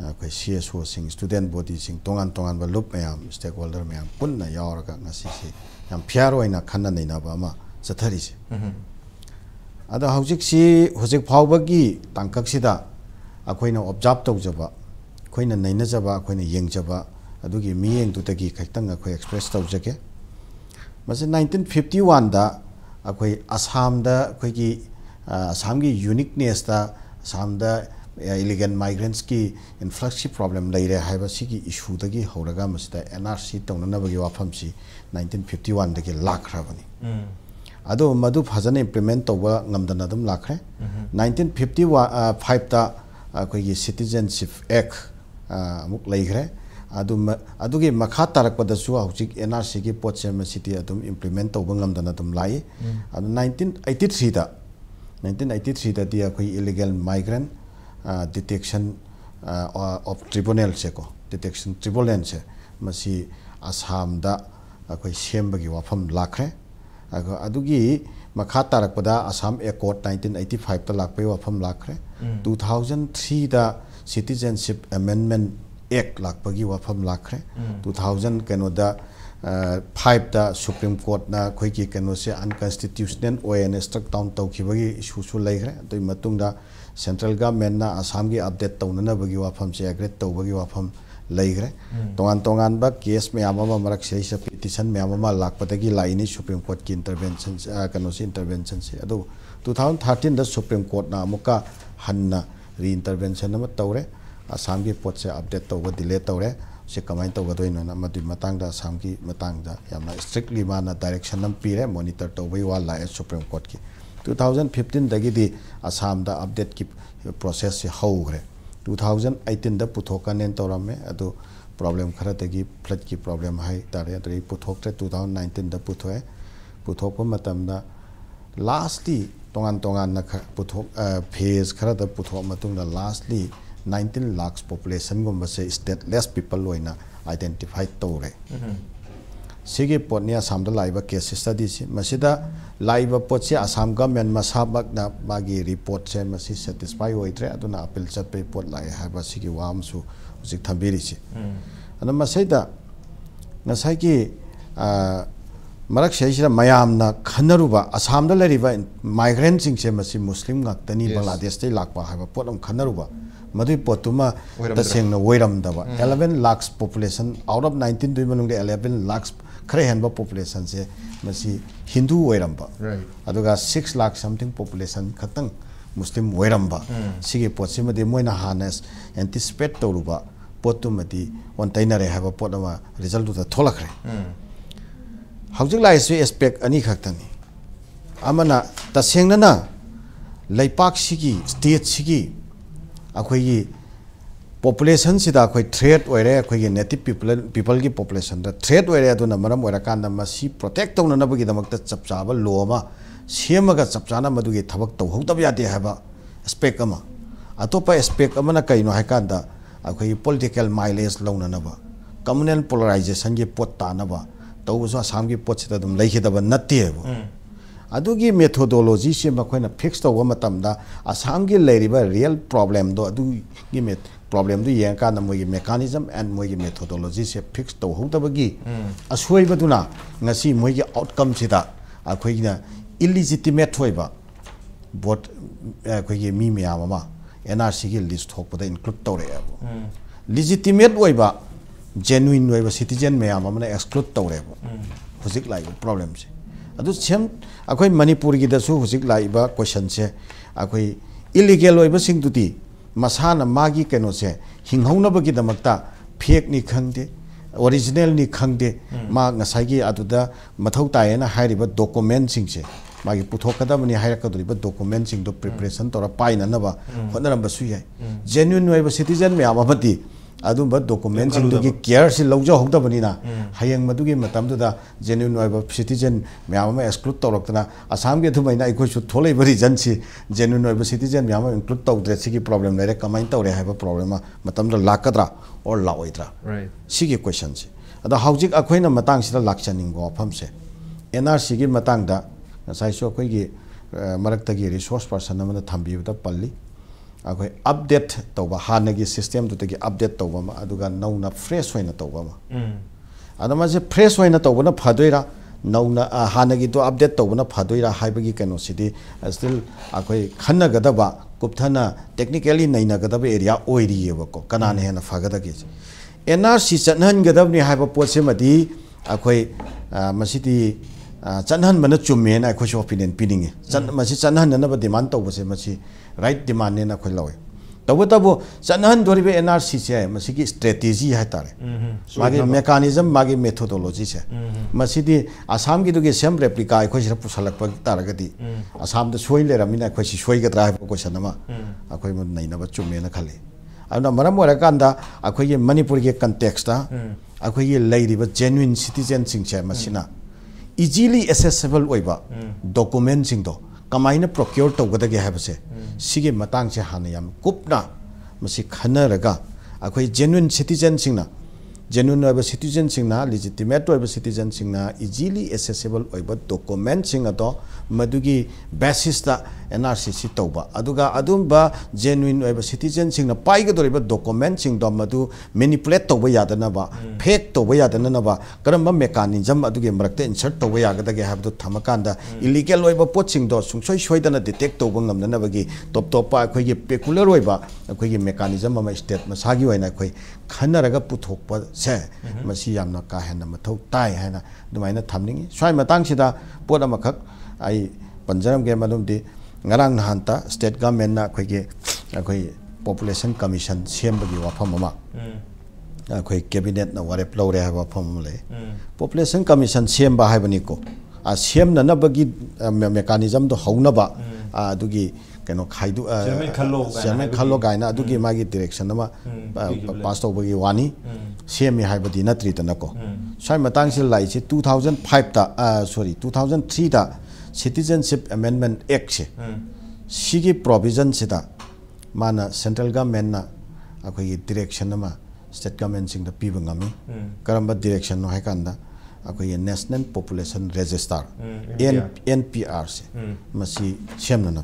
akhoi CSO sing student body sing tongan tongan ba loop mayam stakeholder mayam punna yauraga ngasi se yam phiaro ina khanna nei na ba ma sathari se ada hojik si hojik phawbagi tangkak sida akhoi na observe tawjaba खोइना नैनजबा खोइना येंगजबा अदुगी मियेंग तुतगी खैतंग अखोय express तौजगे मसे 1951 दा अखोय असम दा अखोयगी असम की यूनिकनेस दा असम दा इलीगल माइग्रेंट्स की इन्फ्लक्स की प्रॉब्लम लैरे हाइबा सिगी इशू दगी हौरगा मसदा NRC तौननबगी वाफमसी 1951 दगी लाखराबनी अदो मदु फजन इंप्लीमेंट तौबा ngamdana दम लाखरे 1955 दा अखोयगी सिटीजनशिप एक्ट अमुक लैखरे अदुगी मखा तारकपदसु हौजिक NRC की पोचे मसिटी अदुम इंप्लीमेंट तौबा ngamdana दम लाई अदु 1983 दा दी अखोय illegal migrant detection of tribunal से को डिटेक्शन ट्रिब्यूनल से मसी असम दा अखोय सेमबगी वाफम लाखरे अदुगी मखा तारकपदा असम एकॉर्ड 1985 ता लाखपै वाफम लाखरे 2003 दा सिटीजनशिप अमेंडमेंट एक्ट लाखपगी वाफम लाखरे 2000 कनोदा 5 दा सुप्रीम कोर्ट ना खोइकी कनो से अनकॉन्स्टिट्यूशनल ओएन स्ट्रक डाउन तौखिबगी इशू सु लैखरे तोय मतुंगदा सेंट्रल गवर्नमेंट ना असम की अपडेट तौननबगी वाफम से एग्रेड तौबगी वाफम लैखरे तोंगान तोंगान बा केस मयामा मरक से पिटिशन मयामा लाखपदगी लाइनी सुप्रीम कोर्ट की इंटरवेंशन कनो से इंटरवेंशन से अदो 2013 दा सुप्रीम कोर्ट ना अमुका हन्ना री इंटरवेंशन अमा तौरे असम की पोट से अपडेट तौबा डिले तौरे से कमाइन तौगदोइनो ना मदि मतंगदा असम की मतंगदा यामना स्ट्रिक्टली माना डायरेक्शन नम पीरे मॉनिटर तौबई वा लाए सुप्रीम कोर्ट की 2015 दगी दी असम दा अपडेट की प्रोसेस से हौग्रे 2018 दा पुथोकानेन तौरमे अदो प्रॉब्लम खरा तगी फ्लड की प्रॉब्लम है तारे अदरी पुथोक्ते 2019 दा पुथोए पुथोप मतमदा लास्टली तोंगान ना पुथोक फेज खरा दा पुथोक मतुंगदा लास्टली 19 lakhs population गुम से stateless people लोइना identify तौरे सिगे पोटने असम दा लाइव केस स्टडी से मसिदा लाइव पोट से असम गवर्नमेंट मसाबक ना मागी रिपोर्ट से मसि सेटिस्फाई होइत्रे अदुना अपील चटपे पोट लाइ हाबा सिगे वामसु उजिक थंबेरी से अन मसैदा नसाई की मरक से मयामना खनरुबा असम दा लरिबा माइग्रेंट सिंग से मसि मुस्लिम गाक्तनी बांग्लादेश ते लाकपा हाबा पोट हम खनरुबा मधुई पोतुमा तसेंगना वोइरमदबा 11 lakhs population out of 19 दुई मनुंग 11 lakhs खरे हेनबा population से मसी हिंदू वोइरमबा अदुगा 6 lakh something population खतंग मुस्लिम वोइरमबा सिगे पोतसे मदे मोइना हानेस एंटिसिपेट तौरुबा पोतुमदी वन तैनरे हाबा पोतमा रिजल्ट दु थोलखरे हौजिक लाइसु एस्पेक्ट अनि खतनी अमना तसेंगना लैपाक सिगी स्टेट सिगी अखोई पॉपुलेशन सिदा अखोई थ्रेट ओइरे अखोई नेटिव पीपल की पॉपुलेशन दा थ्रेट ओइरे अदुना मरम ओइरा कांदा मसी प्रोटेक्ट तौननबगी दमकता चपचाबा लो अमा सेमगा चपचाना मदुगी थबक तौहौदब यादे हाबा एस्पेक्ट अमा अतोपा एस्पेक्ट अमना कइनो हाइकांदा अखोई पॉलिटिकल माइलेज लौननबा कम्युनल पोलराइजेशन की पोट तानबा तौबसो असम की पोट सिदा दम लैखिदबा नत्तेबो अदुगी मेथोडोलॉजी से मखोइना फिक्स तौबा मतमदा असम की लैरिबा रियल प्रॉब्लम दो अदुगी प्रॉब्लम दु यें का मोगी मेकानिज्म एंड मोगी मेथोडोलॉजी से फिक्स तौहौदबगी असोइबदुना ngasi मोगी आउटकम सिदा अखोइना इलिजिटिमेट होइबा वोट अखोइगी मी मयाम अमा NRC की लिस्ट थोकपदा इंक्लूड तौरेबो लिजिटिमेट होइबा जेन्युइन होइबा सिटीजन मयाम अमना एक्सक्लूड तौरेबो हुजिक लाइबा प्रॉब्लम से अदु सेम अखोइ मणिपुर की दसु हुजिक लाइबा क्वेश्चन से अखोइ इलीगल होइबा सिंगदुती मसाना मागी केनो से हिंगौनबगी दमकता फेक नि खंगदे ओरिजिनल नि खंगदे मा ngसाइगी अदुदा मथौ तायना हाइरिबा डॉक्यूमेंट सिंग से मागी पुथोकदबनि हाइरकदुरिबा डॉक्यूमेंट सिंग दो प्रिपरेशन तोरा पाइननबा होनरम बसु याय जेन्युइन होइबा सिटीजन मयाम अमति अदुबा डॉक्यूमेंट सिंग दुगी केयर से लौजा होगदबनिना हयंग मदुगी मतमदुदा जेन्युइन होइबा सिटीजन मयाम एक्सक्लूड तौरक्तना असम के थुमैना इखोसु थोलैबा रीजन से जेन्युइन होइबा सिटीजन मयाम इंक्लूड तौद्रे सिगी प्रॉब्लम लेरे कमाइन तौरे हाइबा प्रॉब्लम मतमदा लाकद्रा और लाओइद्रा सिगी क्वेश्चन से अदा हौजिक अखोइना मतंग सिदा लाक्चनिंगो अफम से NRC की मतंगदा ngasaiso akoigi maraktagi resource person amana thambibda palli akoi update tawba hanagi system dutagi update tawba ma aduga nauna fresh hoina tawba ma adama je fresh hoina tawba na phadoira nauna hanagi to update tawba na phadoira haibagi kano sidi still akoi khanna gadaba kupthana technically naina gadaba area oiri yebako kanane hena fagadagi NRC chanhan gadabni haiba potse madi akoi masidi chanhan mana chumme na khoi opinion pininge masi chanhan na ba demand tawba se masi right demand ne na khoi lawe tabo chanhan doribe NRC se masi ki strategy hai tare magi mechanism magi methodology se masi di assam ki dugi same replica khoi sira pusalak pa taragadi assam da soi le ramina khoi si soi ga tra ko question ma akhoi mun nai na ba chumme na khale ana maram wara kanda akhoi ye manipur ge context ta akhoi ye lairiba genuine citizen sing che masina easily accessible oiba document sing do kamaina procure to gada ge habse sige matang che hana yam kupna masi khana raga akhoi genuine citizen sing na genuine oiba citizen sing na legitimate oiba citizen sing na easily accessible oiba document sing ado madugi basis ta NRC si toba aduga adumba genuine oiba citizen sing na pai ga doriba document sing do madu manipulate toba yadana ba fake toba yadana ba karamba mechanism adugi marakte insert toba yagada ge habdu thamakanda illegal oiba pot sing do sungsoi soidana detect toba ngamna na bagi top top pa khoi ge peculiar oiba khoi ge mechanism ma state ma sagi oina khoi khana raga puthokpa se masi yamna ka hena mathau tai hena dumaina thamningi swai matang sida pot amakhak ai panjaram ge manumdi ngarang nahanta state government na khoi population commission sembagi wafam ama khoi cabinet na ware plore ha wafam le population commission semba haibani ko a sem na bagi mechanism do hauna ba adugi keno khaidu chairman khallo gaina adugi magi direction nama pass to bagi wani semi haibadi natri tanako sai matang sil lai chi 2005 ta sorry 2003 da citizenship amendment act se sigi provision sida mana central government na akoi direction nama state government sing da piba ngami karamba direction no haikanda akoi national population register NPR se masi semna na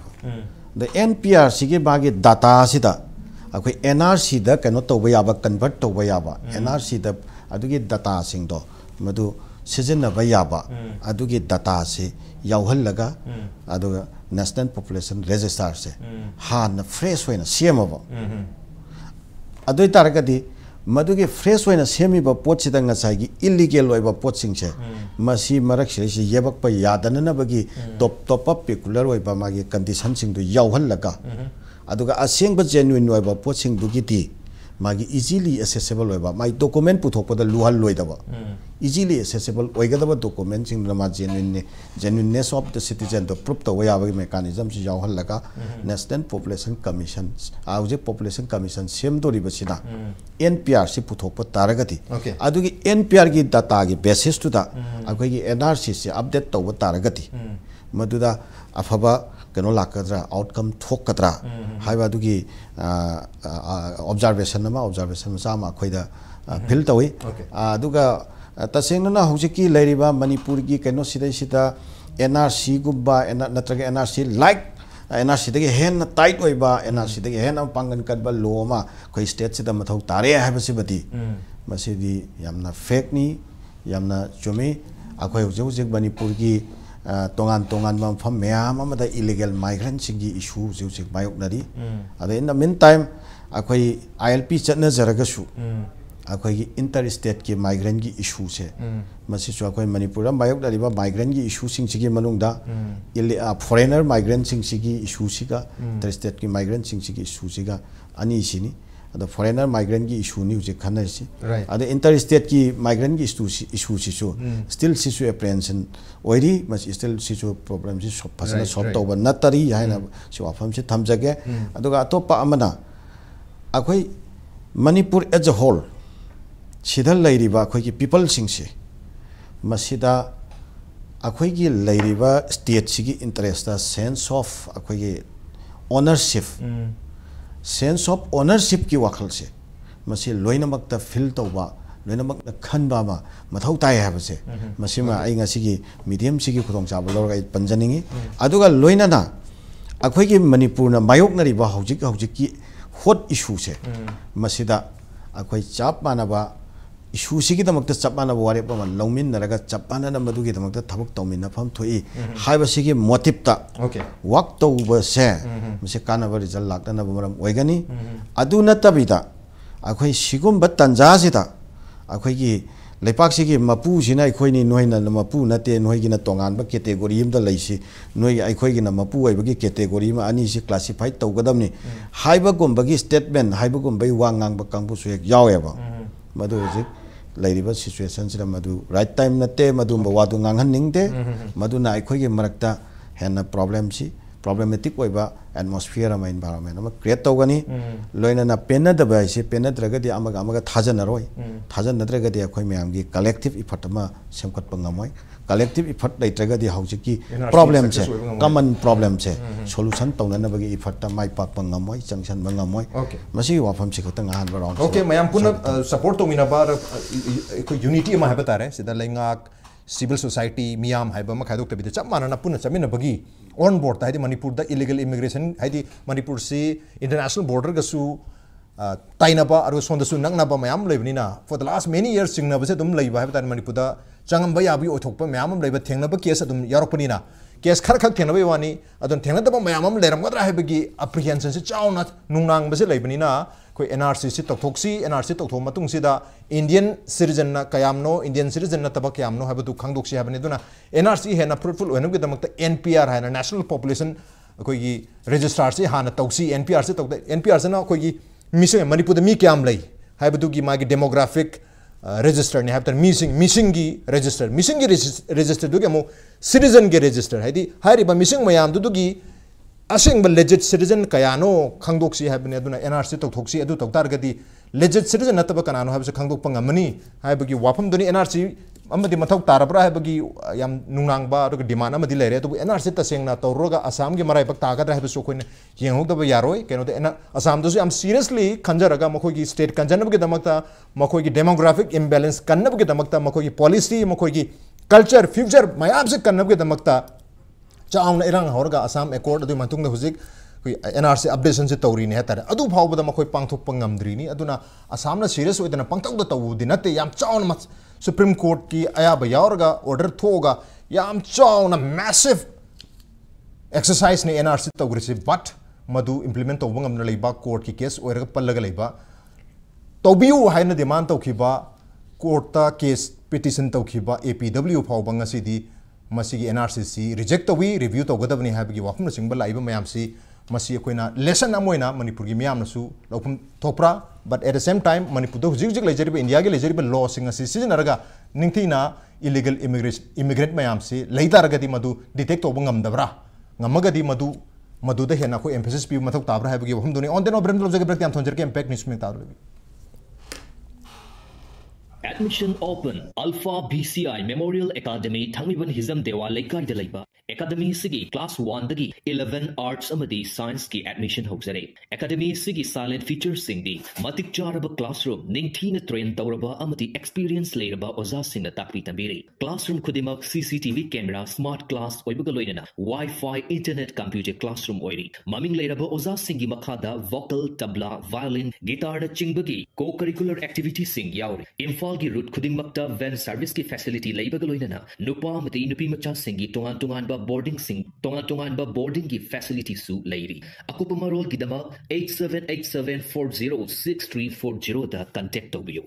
the NPR sige bagi data sida akoi NRC da kano to ba convert to ba NRC da adugi data sing do madu sijinna ba adugi data se yauhallaga aduga national population register se han fresh hoina semaba adoi taragadi madugi fresh hoina semiba pot sida ngasai illegal oiba pot singse masi marak se yebak pa yadana na bagi top up peculiar oiba magi condition sing du yauhallaga aduga asengba genuine oiba pot sing du giti magi easily accessible oiba my document puthokpada luhal loidaba easily accessible oigadaba document sing ma genuineness of the citizen to prove to waya mechanism si yauhallaga national population commission auje population commission sem dori basida NPR si puthokpa taragati adugi NPR gi data gi basis to da akoi gi NRC si update to taragati maduda afaba kano lakadra outcome thokadra haiba dugi observation sama khoida fil tawi aduga tasengna na hujiki leiriba manipur gi kano sida NRC gubba natraga NRC like NRC dagi hen tight oiba NRC dagi hen pangan kadba loma khoi state sida mathau tare haiba sibati masidi yamna fake ni yamna chumi akhoi hujik manipur gi tongan fam meyam amada illegal migrant singi issue hujik mayok nari ada in the meantime akhoi ILP chatna jaragasu akhoi interstate ki migrant gi issue se masi chu akhoi manipur mayok dari ba migrant gi issue sing sigi manungda foreigner migrant sing sigi issue siga interstate ki migrant sing sigi issue siga ani sini ada foreigner migrant gi issue ni hujik khanai si ada interstate ki migrant gi issue si so still sisu apprehension oiri mas still sisu problem si phasana solve to ba natari haina si wafam si thamjage aduga atopa amana akhoi manipur as a whole sidal lairiba akhoi ki people sing si masida akhoi gi lairiba state sigi interest sense of akhoi gi ownership sense of ownership ki wakal se masi loinamak ta feel to ba loinamak na khanba ma mathau tai ha base masi ma ai ngasi gi medium sigi khudong cha bolor ga panjaningi aduga loina na akhoi gi manipur na mayok nari ba hojik ki hot issue se masida akhoi chap manaba issue sigi damak ta chap manaba ware ba longmin naraga chap manana madugi damak ta thabuk tawmin na pham thoi haiba sigi motive ta work to ba se mase kana ba result lakna na maram oigani adu na tabida akhoi sigum ba tanja sida akhoi gi leipak sigi mapu sina akhoi ni noina na mapu na te noi gi na tongan ba category im da leisi noi akhoi gi na mapu ai ba gi category ma ani si classify to gadam ni haiba gum ba gi statement haiba gum bai wangang ba kangbu su ek yawe ba madu ji lairiba situation sida madu right time na te madu ba wadu ngangan ningte madu na akhoi gi marakta hena problem si problematic oiba atmosphere ama environment ama create togani loina na penna da ba ise penna dragadi amaga thajana roi thajana dragadi akhoi myam gi collective effort ama semkat pangamoi collective effort dai dragadi haujiki problem se common problem se solution tawna bagi effort ta mai pak pangamoi changsan bangamoi masi wafam se khotang han ba round okay mayam puna support to mina bar ko unity ma ha batare sida lengak civil society miyam haiba ma khaidok tabida chap manana puna chamina bagi on board ta manipur da illegal immigration haidi manipur si international border ga su tainaba aru sonda su nangna ba mayam leibnina for the last many years singna ba se dum leiba haiba ta manipur da changam ba yabi othokpa mayam leiba thengna ba case adum yarokpanina case khar khak thengna ba wani adon thengna da ba mayam leram gadra haibagi apprehension se chauna nungnang ba se leibnina koi NRC si toktoksi NRC tokthom matung sida Indian citizen na kayamno Indian citizen na tabak kayamno habatu khangdoksi habani duna NRC hena fruitful oinam gi damakta NPR hana national population koi gi registrar si hana toksi NPR si tokta NPR se na koi gi missing manipur da mi kyam lei habatu gi magi demographic register ni habtan missing gi register du gi mo citizen gi register haidi hari ba missing mayam du gi असेंग legit citizen कयानो खंगदोक्सी हैबने अदुना NRC तौथोक्सी अदु तौतारगदी legit citizen नतब कनानो हैबसे खंगदोक पंगमनी हैबगी वाफम दुनी NRC अमदी मथौ तारबरा हैबगी याम नुंगनांगबा अदु डिमांड अमदी लेरे तो एनआरसी तसेंगना तौरोगा असम के मराई पक तागदरा हैबसो कोइन येंगोदब यारोय केनो दे एन असम दोसु याम सीरियसली खंजरगा मखोगी स्टेट कंजनब के दमकता मखोगी डेमोग्राफिक इम्बैलेंस कन्नब के दमकता मखोगी पॉलिसी मखोगी कल्चर फ्यूचर मयाम से कन्नब के दमकता चाउन इरंग हौरगा असम एकॉर्ड अदु मतुंग हुजिक एनआरसी अपडेशन से तौरी ने तारे अदु फावबदा मखोय पांगथोकप ngamdrini अदुना असमना सीरियस ओइदना पांगथोकदा तौदि नते याम चाउन सुप्रीम कोर्ट की अयाब यावरगा ऑर्डर थोगा याम चाउन मैसिव एक्सरसाइज ने एनआरसी तौग्रिसे बट मधु इंप्लीमेंट तौब ngamna leiba कोर्ट की केस ओइरगा पल्लगा leiba तौबियु हाइना डिमांड तौखिबा कोर्ट ता केस पिटिशन तौखिबा एपीडब्ल्यू फावबा ngasi मसीगी एनआरसी रिजेक्ट तौवी रिव्यू तौगदबनी हाइबगी वाफम सिंग लाइब मयामसी मसी अखोइना लेसन अमोइना मणिपुर की मियामनसु लौफम थोप्रा but at the same time Manipur दो हुजिक लेजरिब इंडिया के लेजरिब लॉ सिंग असि सिजनरगा निंगथिना इलीगल इमिग्रेंट मयामसी लेतारगदी मधु डिटेक्ट तौब ngamdabra ngamagadi मधुदा हेना को एम्फेसिस पि मथौ ताब्रा हाइबगी वाफम दुनी ऑन देन ऑब्रेन लोजगे ब्रेक याम थोंजर के इम्पैक्ट न्यूज़ में तारलबी Admission open Alpha BCI Memorial Academy Thangmiban Hizam Dewa Laikai de Laiba Academy Sigi Class 1 Dagi 11 Arts Amadi Science ki admission hokjare Academy Sigi silent features singdi Matik Charaba classroom Ningthina train Tauraba Amadi experience Lairaba Oza Singha Takri Tambiri Classroom Kudimak CCTV camera smart class Oibugaloina Wi-Fi internet computer classroom Oiri Maming Lairaba Oza Singi Makhada vocal tabla violin guitar Chingbagi co-curricular activities sing yauri Imphal की root खुदिंगमक्ता van service की facility लेबगा लोइनना नुपा मति नुपी मचा सिंगी तोंगान बा boarding की facility सु लेरी अकुप मरोल की दमा 8787406340 दा कांटेक्ट तौबियो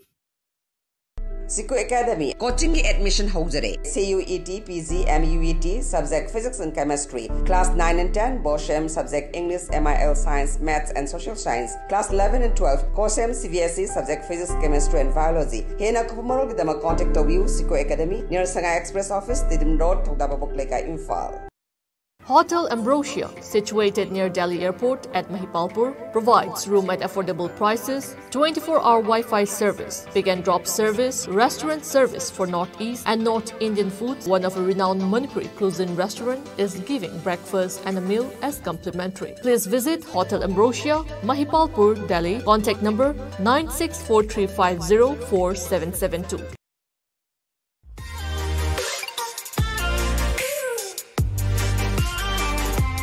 Siku Academy coaching की admission होजरे CUET PG MUET subject physics and chemistry class 9 and 10 BOSHEM subject English MIL science maths and social science class 11 and 12 COSEM CBSE subject physics chemistry and biology hena kupumaro gidama contact to view Siku Academy near Sanga Express office Didim Road Thokdaba Bokleka Imphal. Hotel Ambrosia, situated near Delhi Airport at Mahipalpur, provides room at affordable prices, 24-hour Wi-Fi service, pick and drop service, restaurant service for Northeast and North Indian foods. One of a renowned Manipuri cuisine restaurant is giving breakfast and a meal as complimentary. Please visit Hotel Ambrosia, Mahipalpur, Delhi. Contact number 9643504772.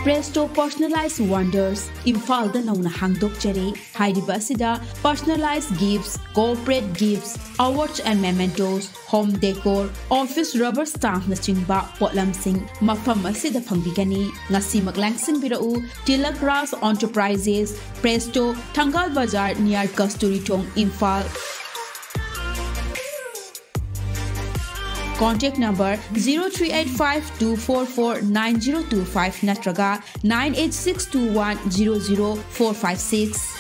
Presto Personalized Wonders Imphal da nauna hangdok jare hairiba sida personalized gifts, corporate gifts, awards and mementos, home decor, office rubber stamp na chingba potlam sing mafam asida phangbigani ngasi maglangsing birau Tilak Ras Enterprises Presto Thangal Bazar near Kasturi Thong Imphal. Contact number 0385-244-9025 natraga 98621-00456.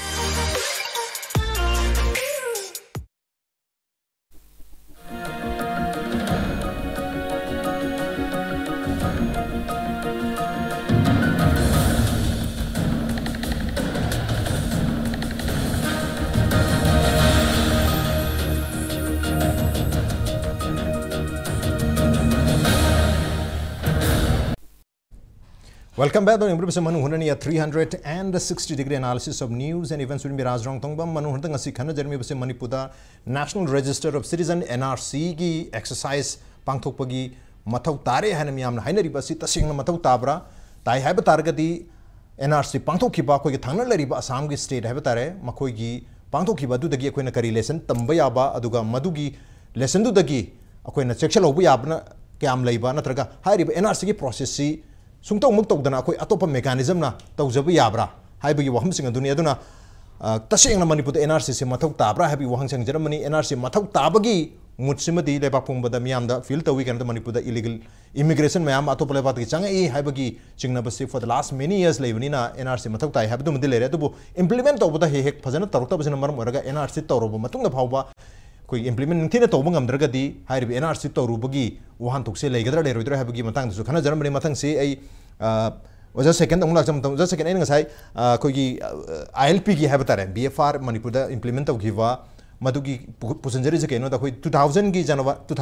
Welcome back to Manipur. Manung hunani a 360-degree analysis of news and events with Raj Nongthombam. Manung hunang asi khana jermi base Manipur National Register of Citizen NRC gi exercise pangthokpagi mathau tare hana miyamna hainari basi tasingna mathau tabra tai haiba targadi NRC pangthokhiba ko gi thangna lariba Assam gi state haiba tare makoi gi pangthokhiba du dagi akoina kari lesson tamba yaba aduga madugi lesson du dagi akoina section hobu yabna kyam leiba natraga hairiba NRC gi process si Sungtong Muktokdana, Atopa mechanism na Tauzabi Yabra, Habi Waham Sing Dunia Duna, Tashing Manipur NRC Matok Tabra, Happy Wahang Germany, NRC Matok Tabagi, Mutsimati, Lepapum, the Miamda, filter weekend the Manipur illegal immigration, Mayam Atopalevati Changi, Habagi, Chingnabasi for the last many years, Levanina, NRC Matokta, have to Mudile implement over the Hek, Pazana Tortabas in a Marmuraga, NRC Torobo, Matunga Pava. Implement Tina Tobangam Dragadi, High NRC Torubagi, Wuhan Tuxi, Legada, Habagi Matang, so Kana Germany Matang say a ओजा second अमुक लाचम तम ओजा second N ngasai कोगी ILP की है बता रहे BFR Manipur दा implement तौखिवा मदुगी पुसंजरी जे केनो दा कोई 2000 की जनवरी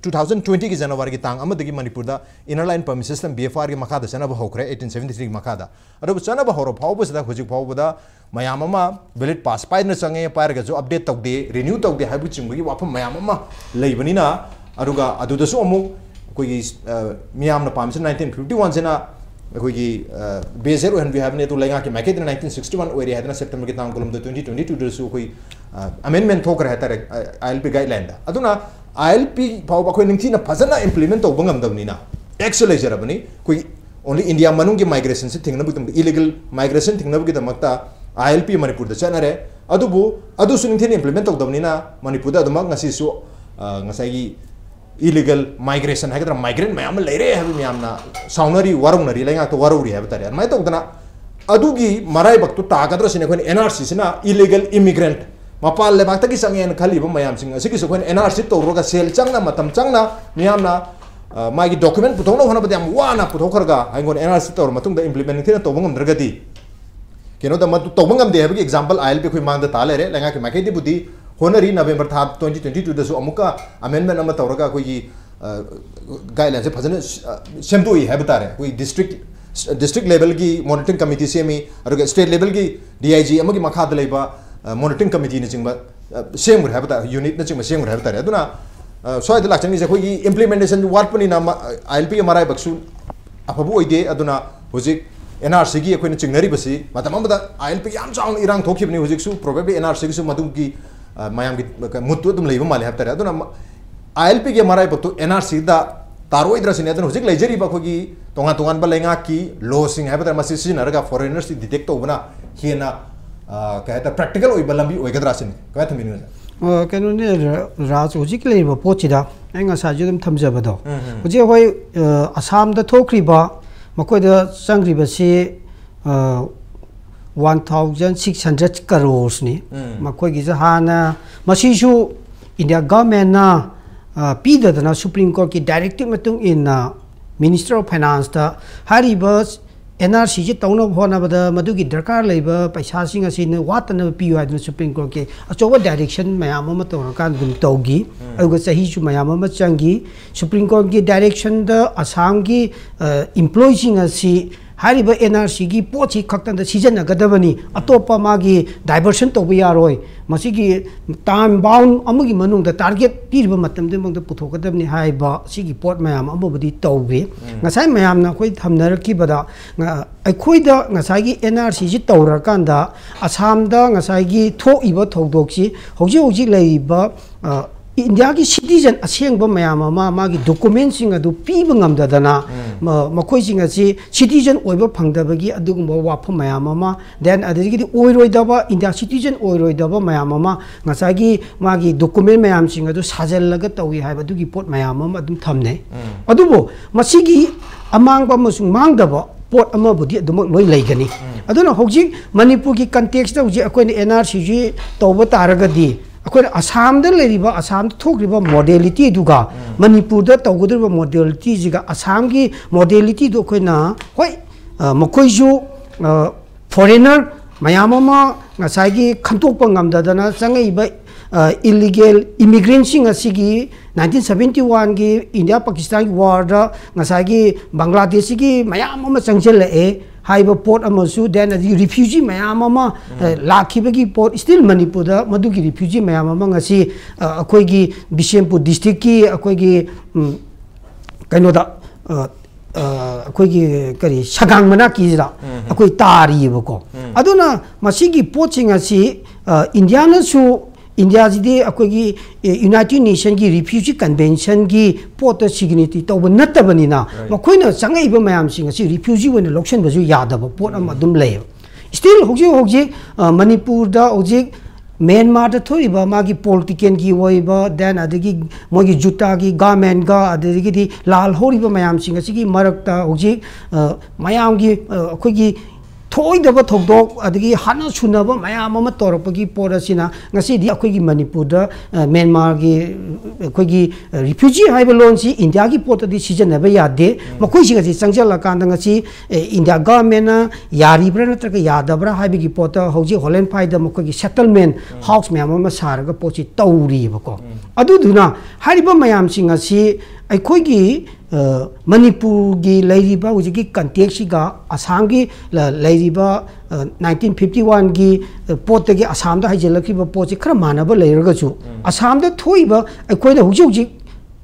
2020 की जनवरी की तांग अमदगी मणिपुर दा inner line permit system BFR की मखा दा चनब होखरे 1873 मखा दा अदब चनब होरो फावबसदा हुजिक फावबदा मयाम अमा वैलिड पास पाइदना चंगे पाइरगा जो अपडेट तौदे रिन्यू तौदे हाइबु चिंगुगी वाफम मयाम अमा लेबनिना अरुगा अदुदसु अमुक कोई मियामना पामसे 1951 सेना कोई बेजर ओहन भी हैवने तो लेगा कि मैके 1961 ओरे हैदना सितंबर के तांग कोलम 2022 दसु कोई अमेंडमेंट थोक रहता है ILP गाइडलाइन दा अदुना ILP फाव कोई निंथि ना फजना इंप्लीमेंट तो बंगम दबनीना एक्सेल जरबनी कोई ओनली इंडिया मनुंग की माइग्रेशन से थिंगना बुतम इलीगल माइग्रेशन थिंगना बुकी दमकता ILP मणिपुर दा चनरे अदुबु अदुसु निंथि इंप्लीमेंट तो दबनीना मणिपुर दा दमक ngasisu ngasai illegal migration है migrant मैम लेरे है मैमना साउनरी वरुनरी लेंगा तो वरुरी है बतारे मैं तो उतना अदुगी मराई बक्तु ताकद्र सिने कोई NRC सिना illegal immigrant मपाल ले बात की संगे खाली बम मैम सिंग असिकी कोई NRC तो रोगा सेल चंगना मतम चंगना मैमना मागी डॉक्यूमेंट पुथोनो होना बदे हम वाना पुथोखरगा आइगोन NRC तो मतुंग द इंप्लीमेंट थिना तो बंगम दरगदी केनो द मत तो बंगम दे है कि एग्जांपल ILP कोई मांग द ताले रे लेंगा कि मैके दी बुद्धि होनरी नवंबर था 2022 दसु अमुका अमेंडमेंट अमा तौरगा कोई गाइडलाइन से फजन सेमदोई है बता रहे कोई डिस्ट्रिक्ट लेवल की मॉनिटरिंग कमिटी से मी और स्टेट लेवल की DIG अमा की मखाद लेबा मॉनिटरिंग कमिटी ने चिंबा सेम है बता यूनिट ने चिंबा सेम है बता रहे अदुना सोय द लाचंग से कोई इंप्लीमेंटेशन वाटपनी ना ILP मराय बक्सु अफबु ओइदे अदुना हुजिक NRC की कोई चिंगनरी बसी मतम बदा ILP याम चाउन इरांग थोखिबनी हुजिक सु प्रोबेबली NRC की सु मदु की मैम की मुत्तु तुम लेबा माले हफ्ता अदुना ILP के मराय बतो NRC दा तारोइद्रा सिने अदुना हुजिक लेजरी बखोगी तोंगा तोंगान बलेंगा की लॉ सिंग है बता मसी सिनरगा फॉरेनर्स डिटेक्ट तोबना हेना कहता प्रैक्टिकल ओइ बलंबी ओइगद्रा सिने काय थमिनु कनो ने राज हुजिक लेबा पोचिदा एंगा साजुदम थमजबदो हुजिक होय असम दा थोखरिबा मकोइदा संग्रिबसी 1600 crores ni makoi gi hana masishu India government na pida na Supreme Court ki directive matung in Minister of Finance ta hariba NRC ji tawna bhona bada madu gi darkar leiba paisa sing asin watna pi wa Supreme Court ke achoba direction mayam ma to kan dum togi aduga sahi chu mayam ma changi Supreme Court ki direction da Assam ki employees sing asi Hariba NRC की पोची खक्तन season गदबनी अतोपा मागी diversion तो यारोय मसिगी time bound अमगी मनुंग the target Pirba मतम दे मंग पुथोकदबनी हाइबा सिगी pot मयाम अमबदी तौबे ngasai mayam na khoi thamnar ki bada akhoi da ngasai gi NRC ji tawra kanda Assam da ngasai gi tho iba thodok chi hoji hoji leiba India की citizen असेंग मैम मागी document सिंग अदु पीब ngamdadana मखोइ सिंग असि citizen ओइबा फंगदबगी अदुगुम वाफम मैम देन अदगी ओइरोइदबा इंडिया citizen ओइरोइदबा मैम ngसागी मागी डॉक्यूमेंट मैम सिंग अदु साजललगा तौइ हाइबा दुगी पोट मैम अदुम थमने अदुबो मसिगी अमांगबा मसुंग मांगदबा पोट अमा बुदि अदुम लोइ लेगनी अदुना होजि मणिपुर की कंटेक्स्ट दा होजि अकोइन NRC जी तौबा तारगदी अखोन असम द लेरिबा असम थोग्रिबा मॉडलिटी दुगा मणिपुर द तौगदरिबा मॉडलिटी जिगा असम की मॉडलिटी दो खोइना होय मखोइजु foreigner मयाममा ngसाigi खंतोकपा ngamdadana changai illegal immigrants asigi 1971 की इंडिया पाकिस्तान की वार दा ngसाigi बांग्लादेश की मयाम अमा चंगजल ए हाइबा पोर्ट अमसु देन अदि रिफ्यूजी मयाम अमा लाखिबगी पोर्ट स्टिल मणिपुर दा मदुगी रिफ्यूजी मयाम अमा ngasi अखोइगी बिशेमपुर डिस्ट्रिक्ट की अखोइगी कइनोदा अखोइगी करी सगांग मना कीजरा अखोइ तारीबको अदुना मसिगी पोचिंग असि इंडिया नसु इंडिया जी अखोइगी यूनाइटेड नेशन की रिफ्यूजी कन्वेंशन की पोत सिग्नेचर तौब नतबनिना मखोइना चंगैबा मयाम सिंग असि रिफ्यूजी ओइना लौक्सन बजु यादब पोट अमा दुम लय स्टिल होजी मणिपुर दा होजी म्यांमार दा थोइबा मागी पॉलिटिकल की ओइबा देन अदगी मोगी जुटा की गवर्नमेंट गा अदगी लाल होरिबा मयाम सिंग असि की मरकता होजी मयाम की अखोइगी सोइदब थोदोक अदगी हाना सुनब मयाम अमा तोरपगी पोरसिना ngasi अखोगी मणिपुर म्यांमार की अखोगी रिफ्यूजी हाइब लोनसी इंडिया की पोतदी सिजनब यादे मखोइसिगसी चंगजलकांद ngasi इंडिया गवर्नमेंट यारिब्रा नत्रक यादब्रा हाइबगी पोत हौजी होलैंड फाइद मखोगी सेटलमेंट हाउस म्याम अमा सारगा पोची तौरीबको अदुदुना हारिबा मयामसिंग asi अखोगी मणिपुर की लेरिबा हुजिकी कंटेक्सिगा असम की लेरिबा 1951 की पोत के असम दा हाइजेलकिबा पोचे खरा मानब लेरगसु असम दा थोइबा अखोइदा हुजि हुजि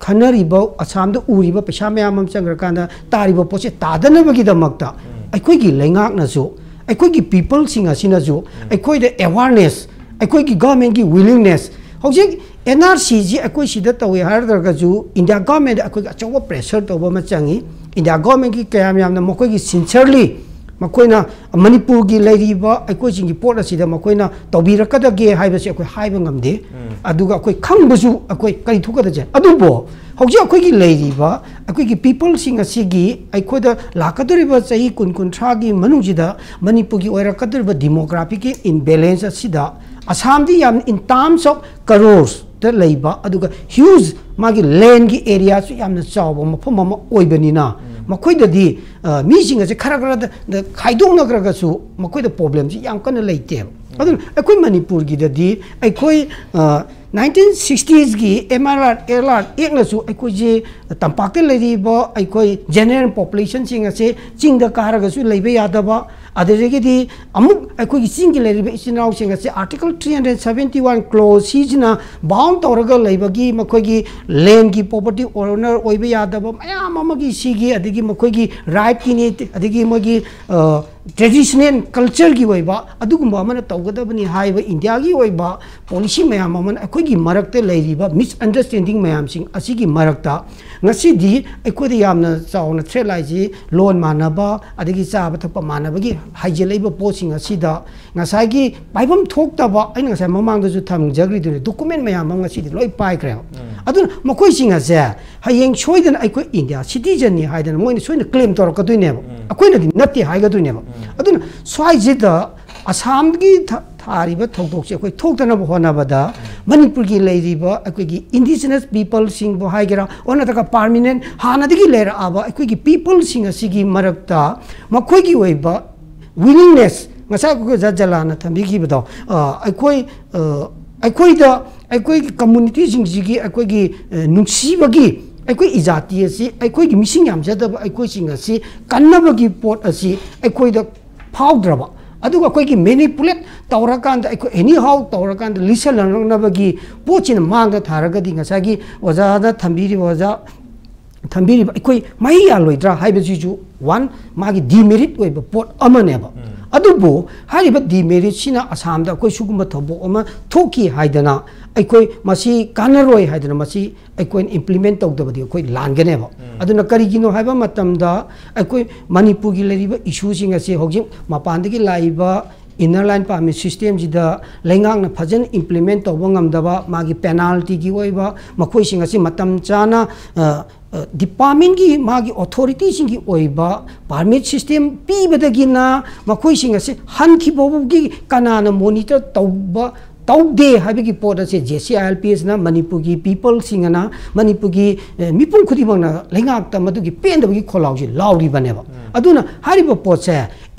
खनरिबा असम दा उरिबा पैसा मयाम चंग्रकांदा तारिबा पोचे तादनबगी दमक्ता अखोइगी लेंगाकनसु अखोइगी पीपल सिंग असिनसु अखोइदा अवेयरनेस अखोइगी गवर्नमेंट की विलिंगनेस हौजिक NRC जी अखोइ सिदा तवे हारदरगजु इंडिया गवर्नमेंट अखोइ अचौबा प्रेशर तौबा मा चंगी इंडिया गवर्नमेंट की कयाम यामना मखोइगी सिंसियरली मखोइना मणिपुर की लेरिबा अखोइ सिंगी पोर्ट असिदा मखोइना तौबिरकदगे हाइबसे अखोइ हाइबा ngamde अदुगा अखोइ खंगबसु अखोइ करि थुकदजे अदुबो हौजी अखोइगी लेरिबा अखोइगी पीपल सिंग असिगी अखोइदा लाकदरिबा चही कुन की मनुजिदा मणिपुर की ओइरकदरिबा डेमोग्राफिक इम्बैलेंस असिदा असम दी याम इन टर्म्स ऑफ करोर्स द लेबा अदुगा ह्यूज मागी लैंड की एरिया सु यामना चावबा मफम अमा ओइबनिना मखोइददी मीसिंग असे खरा खरा द खाइदोंनग्रगसु मखोइदा प्रॉब्लम सि याम कन लेते अदुन अखोइ मणिपुर की ददी अखोइ 1960s की MRR एकनसु अखोइ जे तंपाक्ते लेरिबा अखोइ जनरल पॉपुलेशन सिंग असे चिंग द कारगसु लेबे यादबा अदरेगेदी अमुक अखोइ चिंग की लेरिबा इसिनाउ सिंग असे आर्टिकल 371 क्लोज सिजना बाउंड तौरगा लेबगी मखोइगी लैंड की प्रॉपर्टी ओनर ओइबे यादबा मयाम अमगी सिगी अदगी मखोइगी राइट किनी अदगी मगी ट्रेडिशनल कल्चर की वैबा अदुगुम्बा अमना तौगदबनी हाइबा इंडिया की वैबा पॉलिसी मयाम अमन अखोइगी मरक्ते लेरिबा मिसअंडरस्टैंडिंग मयामसिंग असिगी मरक्ता ngasi अखोइदि यामना चावना थ्रेलाइजी लोन मानबा अदगी चाबा थप मानबगी हाइजेलेबा पोसिंग असिदा ngसाइगी पाइबम थोक्तबा अइन ngसाइ ममांगदजु थमजग्रिदुने डॉक्यूमेंट मयाम ngasiदि लोइ पाइख्रे अदुन मखोइसिंग असे हयेंग सोइदन अखोइ इंडिया सिटीजन नि हाइदन मोइन सोइन क्लेम तोरकदुइनेबा अखोइनदि नत्ति हाइगदुइनेबा अदुन स्वाइजिदा असम की थारिबा थौदोकसे अखोइ थोक्तनबा होनाबदा मणिपुर की लेरिबा अखोइगी इंडिजिनस पीपल सिंग बो हाइगरा ओनतका परमानेंट हानादगी लेराबा अखोइगी पीपल सिंग असिगी मरक्ता मखोइगी ओइबा willingness ngasa ko Jalal thambigibado अखोइ कम्युनिटी सिंग जिगी अखोइगी नुक्सीबगी अखोइ इजाती असि अखोइगी मिसिंग यामजदब अखोइ सिंग असि कन्नबगी पोट असि अखोइदा फाउद्रबा अदुगा अखोइगी मैनिपुलेट तौरकांद अखोइ एनी हाउ तौरकांद लिसन लंगनबगी पोचिन मांग थारगदी ngसागी ओजादा थंबिरि ओजा थंबिरि अखोइ माइ यालोइद्रा हाइबजिजु वन मागी डिमेरिट ओइबा पोट अमनेबा अदुबो हारिबा डिमेरिट सिना असमदा अखोइ सुगुम्बा थबो अमा थोकी हाइदना अखोइ मसी कानरोय हाइदना मसी अखोइ इम्प्लीमेंट तौदबदि अखोइ लानगनेबा अदुना करिगिनो हाइबा मतमदा अखोइ मणिपुर की लेरिबा इशू सिंग असे होजि मपानदगी लाइबा इनर लाइन परमिट सिस्टम जिदा लेंगांगना फजन इम्प्लीमेंट तौबा ngamdaba मागी पेनाल्टी की ओइबा मखोइ सिंग असे मतम चाना डिपार्टमेंट की मागी अथॉरिटी सिंग की ओइबा परमिट सिस्टम पीबदगिना मखोइ सिंग असे हनखिबोबगी कनाना मॉनिटर तौबा तौदे हाइबगी पोट असे JCILPS ना मणिपुर की पीपल सिंगना मणिपुर की मिपुम खुदिबंगना लेंगाक्ता मदुगी पेंदबगी खोलाउजी लाउरी बनेबा अदुना हारिबा पोचे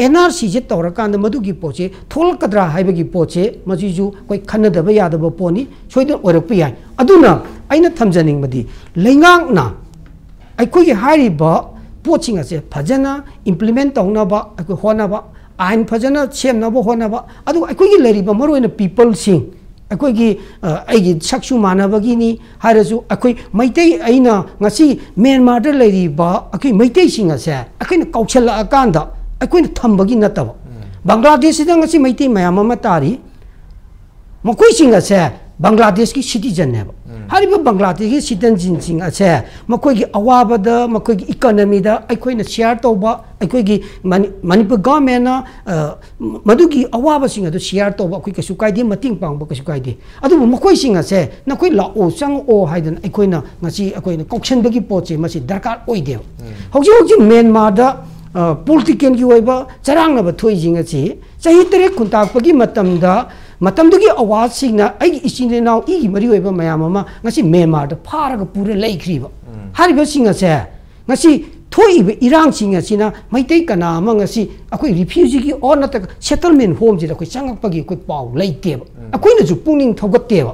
NRC जे तौरकांद मदुगी पोचे थोलकद्रा हाइबगी पोचे मजिजु कोइ खनदबा यादबा पोनी सोइदन ओरकपि याय अदुना आइना थमजनिंगबदी लेंगाक्ना अखोइगी हारिबा पोचिंग असे फजना इम्प्लीमेंट तौनबा अखोइ होनबा आइन फजना सेमनबा होनबा अदु अखोइगी लेरिबा मरोइना पीपल सिंग अखोइगी आइगी सक्सु मानबगिनी हारसु अखोइ मैतै आइना ngasi म्यांमार दा लेरिबा अखोइ मैतै सिंग असे अखोइना कौशल अकांदा अखोइना थंबगी नतबा बांग्लादेश दा ngasi मैतै मयाम अमा तारी मखोइ सिंग असे बांग्लादेश की सिटीजन है हारिबा बांग्लादेश की सिटीजन सिंग असे मखोइगी अवाबदा मखोइगी इकोनॉमी दा अखोइना शेयर तौबा अखोइगी मणिपुर गवर्नमेंट मदुगी अवाबा सिंग अदु शेयर तौबा अखोइ कसु काइदे मतिंग पांगबा कसु काइदे अदु मखोइ सिंग असे नखोइ लाओ संग ओ हाइदन अखोइना ngasi अखोइना कौशनबगी पोचे मसी दरकार ओइदे हौजि म्यांमार दा political ki oiba charang na ba thoi jinga chi chahi tere khuntak pagi matamdugi awaz singna ai isine naw I mari oiba mayam ama ngasi Myanmar da phara ga pure laikri ba hariba singa se ngasi thoi be irang singa sina maitei kana ama ngasi akoi refugee ki or na tak settlement home ji da koi changak pagi koi pau laite ba akoi na ju puning thogatte ba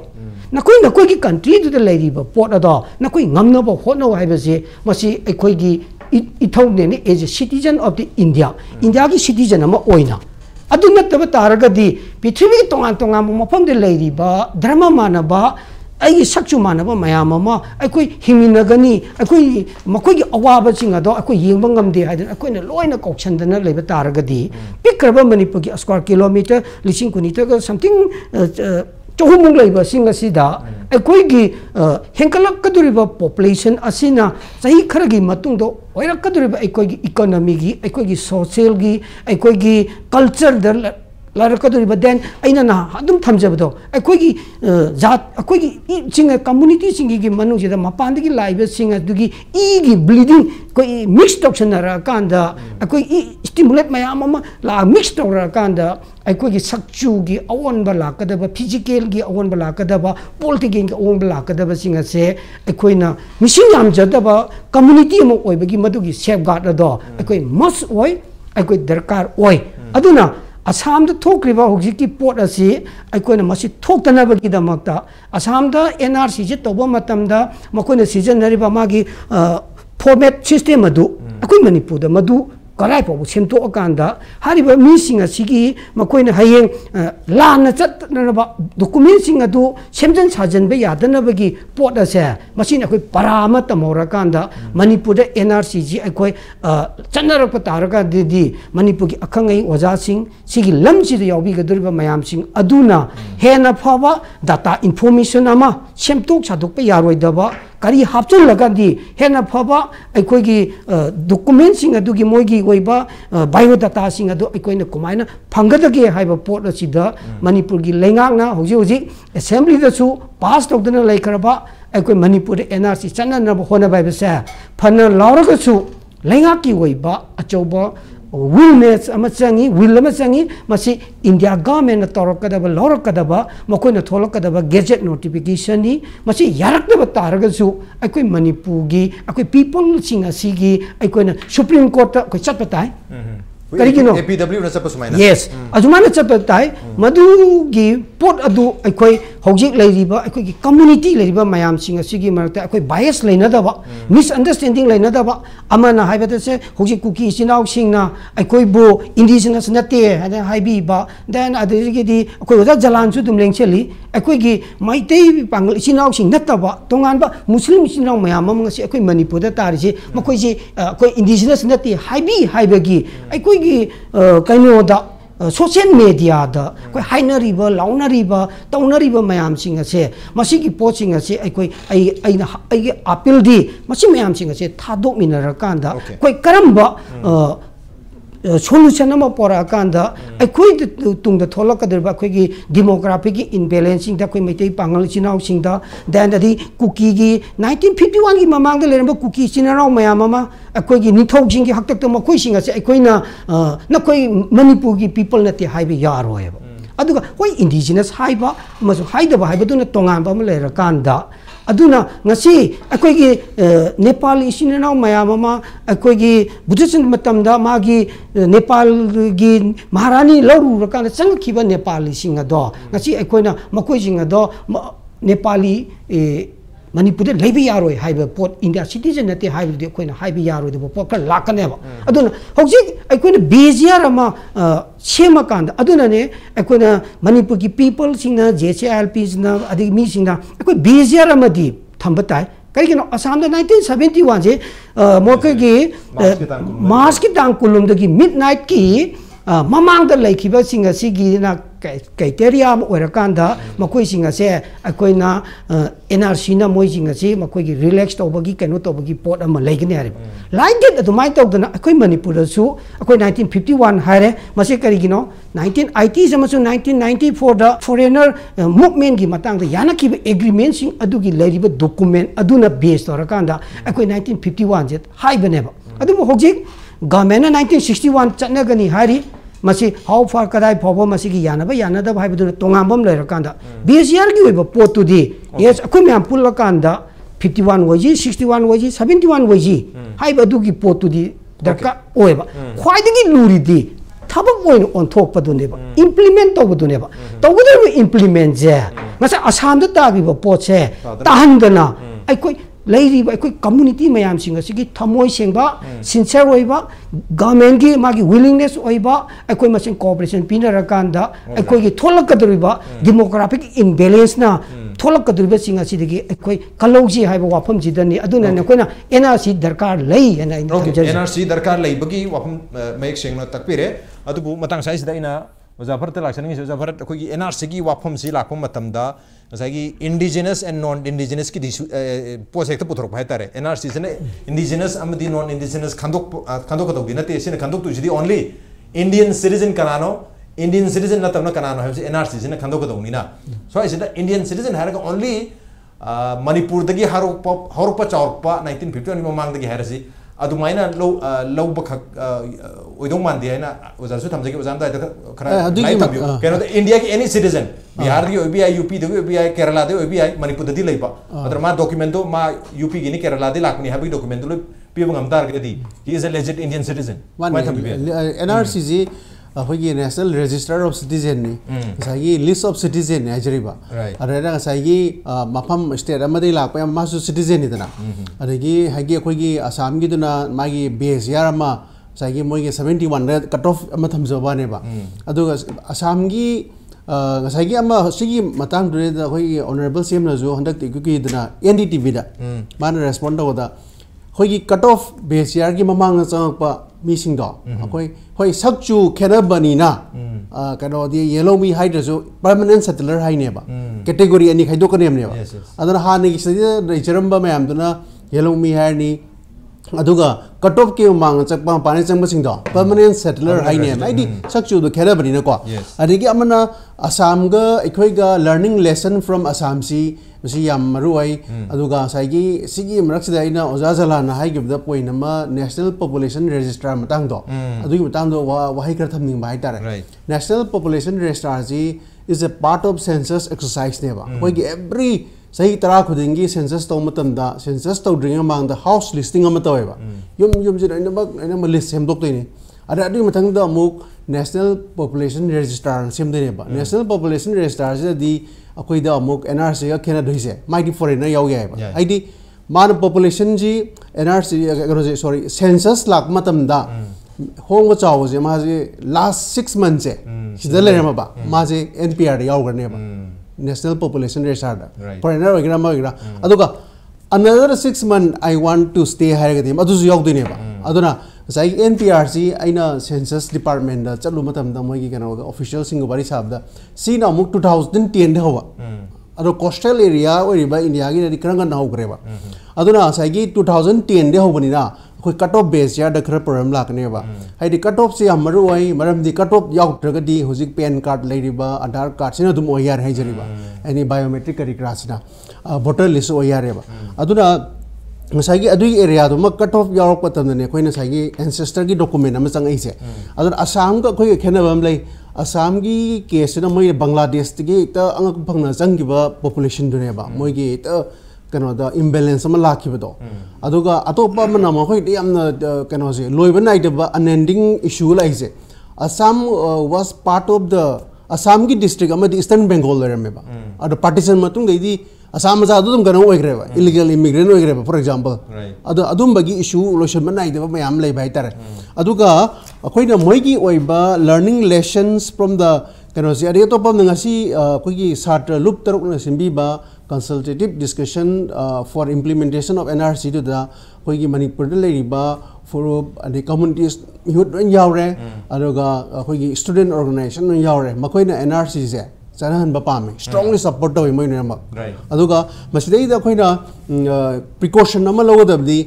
nakoi ki country du da lairi ba pot ado nakoi ngamna ba hono haiba se masi akoi gi ithau ne as a citizen of the India ki citizen ama oina adu nattaba taragadi prithvi tongan mafam de lairi ba dharma manaba ai sakchu manaba mayam ama akoi himinagani akoi makoi gi awaba singa do akoi yengba ngamde haiden akoi na loina kokchandana leba taragadi pikraba Manipur gi square kilometer lising kunita ga something Chohumung laiba singa sida akoi gi henkalak kaduriba population asina sahi kharagi matung do oirak kaduriba akoi gi economy gi akoi gi social gi akoi gi culture da lara kaduriba then aina na adum thamjabdo akoi gi jat akoi gi singa community singi gi manu sida mapan gi laiba singa dugi gi bleeding koi mixed option ra kanda akoi stimulate mayam ama la mixed ra kanda akoi gi sakchu gi awon bala kadaba physical gi awon bala kadaba political gi awon bala kadaba singa se akoi na mission yam jadaba community mo oi bagi madu gi safeguard do akoi must oi akoi darkar oi aduna Assam da thokriba hojiki port asi aikoina masi thoktana bagi damakta Assam da NRC je toba matamda makoina season nariba magi format system adu akoi Manipur da madu karai po semto akanda hariba mi singa sigi makoina hayeng lana chatna ba document singa du semjan sajan be yadana bagi port ase masina koi parama tamora kanda Manipur da NRC ji akoi chanara pataraga di Manipur gi akhangai oja sing sigi lamji da yawi ga duriba mayam sing aduna hena phawa data information ama semtok sadok pe yaroi daba kari hapchon laga di hena phaba aikoi gi document sing adu gi moi gi oiba biodata sing adu aikoi na kumaina phangada ge haiba port asida Manipur gi lengak na hoji assembly da su pass tokdana laikharaba aikoi Manipur NRC channa na hona bai ba sa phana lauraga su lengak ki oiba achoba wilness amachangi will amachangi masi India government na torokadaba lorakadaba makoina tholokadaba gazette notification ni masi yarakdaba taragasu akoi Manipur gi akoi people singa sigi akoina Supreme Court ko chatpatai karigino APW na sapasmaina yes ajumana chatpatai madu gi pot adu akoi hojik lairiba akoi gi community lairiba mayam singa sigi marakta akoi bias laina daba misunderstanding laina daba amana haibata se hojik kuki sinau singna akoi bo indigenous nate hada haibi ba then adigi di akoi oja Jalal su dum lengcheli akoi gi maitei pangal sinau sing nataba tongan ba muslim sinau mayam am ngasi akoi Manipur da tarisi makoi ji akoi indigenous nate haibi haibagi akoi gi kaino da social media da koi hainariba launariba taunariba mayam singa se masigi poching ase koi ai appeal di masi mayam singa se thadok minara kanda koi karamba solution ama pora kanda koi tungda tholakaderba koi gi demographic imbalancing da koi meitei pangal chinau singda then di cookie gi 1951 gi mamang da leramba cookie chinarau mayam ama koi gi nithok jing gi haktak ta makoi singa se koi na koi Manipur gi people na te haibe yaro eba aduga koi indigenous haiba masu haidaba haiba na tongan ba ma lera kanda aduna ngasi akoi gi Nepal isinau mayam ama akoi gi Buddhism matamda magi Nepal gi Maharani lauru rakana changkhiba Nepali singa do ngasi akoi na makoi singa do Nepali Manipur de leibi yaroi haiba pot India citizen nate haiba de akoi na haibi yaroi de pot ka lakane ba aduna hojik akoi na beziar ama sema kanda aduna ne akoi na Manipur gi people singna JCLP na adi mi singna akoi beziar ama di thambatai kaigino Assam da 1971 je mokai gi mask ki tang kulum da gi midnight ki mamang da laikhiba singa sigi na criteria oirakanda makoi singa se akoi na NRC na moi singa se makoi gi relax tobagi keno tobagi pot ama laigene ari like that adumai tawdana akoi Manipur su akoi 1951 haire mase karigino 1980s amasu 1994 da foreigner movement gi matang da yanaki agreement sing adugi lairiba document aduna based orakanda akoi 1951 jet haibeneba adu hojik government 1961 चटनगनी हारी मसी how far कदाई फावो मसी की यानबा यानदा भाइबदु तोंगामबम लेरकांदा BSR की ओइबो पोतुदी yes अखुइ ma'am पुल्लकांदा 51 वजी 61 वजी 71 वजी हाइबदु की पोतुदी दरका ओइबा ख्वाइदगी लुरिदी थबक ओइन ओनथोकपदुनेबा implement तौबदुनेबा तौगदु implement जे मसा आसामदा ताबिबो पोचे ताहंदना अखुइ लेरिबा अखुइ कम्युनिटी मयाम सिंग सिगी थमोय सेंबा सिंसियर ओइबा गवर्नमेंट की मागी विलिंगनेस ओइबा अखुइ मसिन कोऑपरेशन पिनरकांदा अखुइ की थोलकदुरिबा डेमोग्राफिक इम्बैलेंस ना थोलकदुरिबा सिंग असिदगी अखुइ कलौजी हाइबा वाफम जिदनी अदुना नखोइना एनआरसी दरकार लई एना एनआरसी दरकार लईबगी वाफम मयक सेंगना तकपिरे अदुबु मतंग साइसिदा इना वजाफरत लाक्सनिंग वजाफरत अखुइ एनआरसी की वाफम सि लाखम मतमदा इंडिजिनस एंड नॉन इंडिजिनस की पोसेक्ट पुथरप है एनआरसी से इंडिजिनस नॉन इंडिजिनस खादोकदी नते खादोक्तुदी ओनली इंडियन सिटीजन कनानो इंडियन सिटीजन नतमना कनानो है एनआरसी से खादोकदौनीना स्वाइसिदा इंडियन सिटीजन है ओनली मणिपुर दगी हौरप चाउरप 1951 ममांगदगी है अदुमाइना लौब खक ओइदों मानदी है ना ओजासु थमजगी ओजाम दाय खरा नाइ थबियो केनो इंडिया की एनी सिटीजन बिहार की ओबीआई यूपी दगी ओबीआई केरला दे ओबीआई मणिपुर ददी लेबा अदर मा डॉक्यूमेंट दो मा यूपी गिनी केरला दे लाकनी हाबी डॉक्यूमेंट दो पीबो ngam गदी he is a legit Indian citizen माइ थबियो एनआरसी जी अखोगी नेशनल रजिस्टर ऑफ सिटीजन नि सागी लिस्ट ऑफ सिटीजन हाइजरिबा अरेरा सागी मफम स्टेट अमदे लाकपा मासु सिटीजन नि दना अरेगी हागी अखोगी आसाम की दुना मागी बेस यारमा सागी मोइगे 71 रे कट ऑफ अम थमजबानेबा अदुगा आसाम की सागी अम सिगी मतंग दुरे द अखोगी ऑनरेबल सीएम नजो हंदक तिकुकी दुना एनडीटीवी दा मान रेस्पोंड होदा अखोगी कट ऑफ बेस यार की ममांग चंगपा मीसिंग दो अखोई होई सक्चु खेनबनीना कनो दि येलो मी हाइड्रसो परमानेंट सेटलर हाइनेबा कैटेगरी अनि खाइदो कनेमनेबा अदर हानि की सदी रेचरम्बा मैम दुना येलो मी हाइनी अदुगा कट ऑफ के मांग चकपा पानी चंगबसिंग दो परमानेंट सेटलर हाइने माइदी सक्चु दो खेनबनीना को अदिगी अमना असम गा इखोइगा लर्निंग लेसन फ्रॉम असम सी मसी याम मरुआई अदुगा साइगी सिगी मरक्सिदा इना ओजा जलाना हाइगिबदा पोइन अमा नेशनल पॉपुलेशन रजिस्टर मतंग दो अदुगी मतंग दो वाहि कर थमनिंग बाइ तारे नेशनल पॉपुलेशन रजिस्टर जी is a part of census exercise नेबा होइगी एवरी सही तरा खुदिंगी सेंसस तो मतमदा सेंसस तो ड्रिंग मांग द हाउस लिस्टिंग अमा तोयबा युम जे इना लिस्ट सेमदोक्तोइनी अरे अदुगी मतंग द अमुक नेशनल पॉपुलेशन रजिस्टर सेमदेनेबा नेशनल पॉपुलेशन रजिस्टर जे दी अखोइद अमुक एनआरसी का खेना दुइसे माइदी फॉरेनर याव यायबा आइदी मान पॉपुलेशन जी एनआरसी कनो जे सॉरी सेंसस लाक मतमदा होंग चाव जे माजे लास्ट 6 मंथ से सिदा लेरमबा माजे एनपीआर याव गनेबा नेशनल पॉपुलेशन रजिस्टर फॉरेनर वगैरह वगैरह अदुगा another 6 months I want to stay हायगदि अदुजु याव दुनेबा अदुना साइ एनपीआरसी आइना सेंसस डिपार्टमेंट दा चलु मतम दा मोइगी कनो ऑफिशियल सिंग बारी साबदा सीना मुक 2010 दा होवा अदो कोस्टल एरिया ओरिबा इंडिया गी करंगा ना होग्रेबा अदुना साइगी 2010 दे होबनिना कोई कट ऑफ बेस या दखर प्रॉब्लम लाकनेबा हाइदि कट ऑफ से हमरु ओइ मरमदि कट ऑफ याउट्रगदि हुजिक पेन कार्ड लेरिबा आधार कार्ड सिना दुम ओयार हाइजरिबा एनी बायोमेट्रिक करी क्रासिना वोटर लिस्ट ओयारेबा अदुना मसागी अदुई एरिया दो कट ऑफ याव पतमने कोइना सागी एंसेस्टर की डॉक्यूमेंट अम चंगइसे अदुन असम का कोइ खेनबम लै असम की केस न मोइ बांग्लादेश की त अंग फंगना चंगिबा पॉपुलेशन दुनेबा मोइगी त कनो द इम्बैलेंस अम लाखिबदो अदुगा अतोपा मन म खोइ यामना कनो से लोइबा नाइदबा अनएंडिंग इशू लाइसे Assam was part of the Assam की डिस्ट्रिक्ट अम ईस्टर्न बंगाल लेरमेबा अद पार्टीशन मतुंग गइदी असम मजा अदुम कनो ओइग्रेबा इलीगल इमिग्रेंट ओइग्रेबा फॉर एग्जांपल अदु अदुम बगी इशू लोशन नाइदबा मयाम लै भाई तारे अदुगा अखोइना मोइगी ओइबा लर्निंग लेसन्स फ्रॉम द कनो से अरे तो पम ngasi कोगी छात्र लुप तरुक न सिंबीबा consultative discussion for implementation of NRC to the कोई मणिपुर लेरिबा फॉर अने कम्युनिटीज यूथ यावरे अदुगा कोई स्टूडेंट ऑर्गेनाइजेशन यावरे मखोइना NRC से चनहन पामे स्ट्रांगली सपोर्ट तोय मोइना अदुगा मसिदै द खोइना प्रिकॉशन अमा लौगदबदी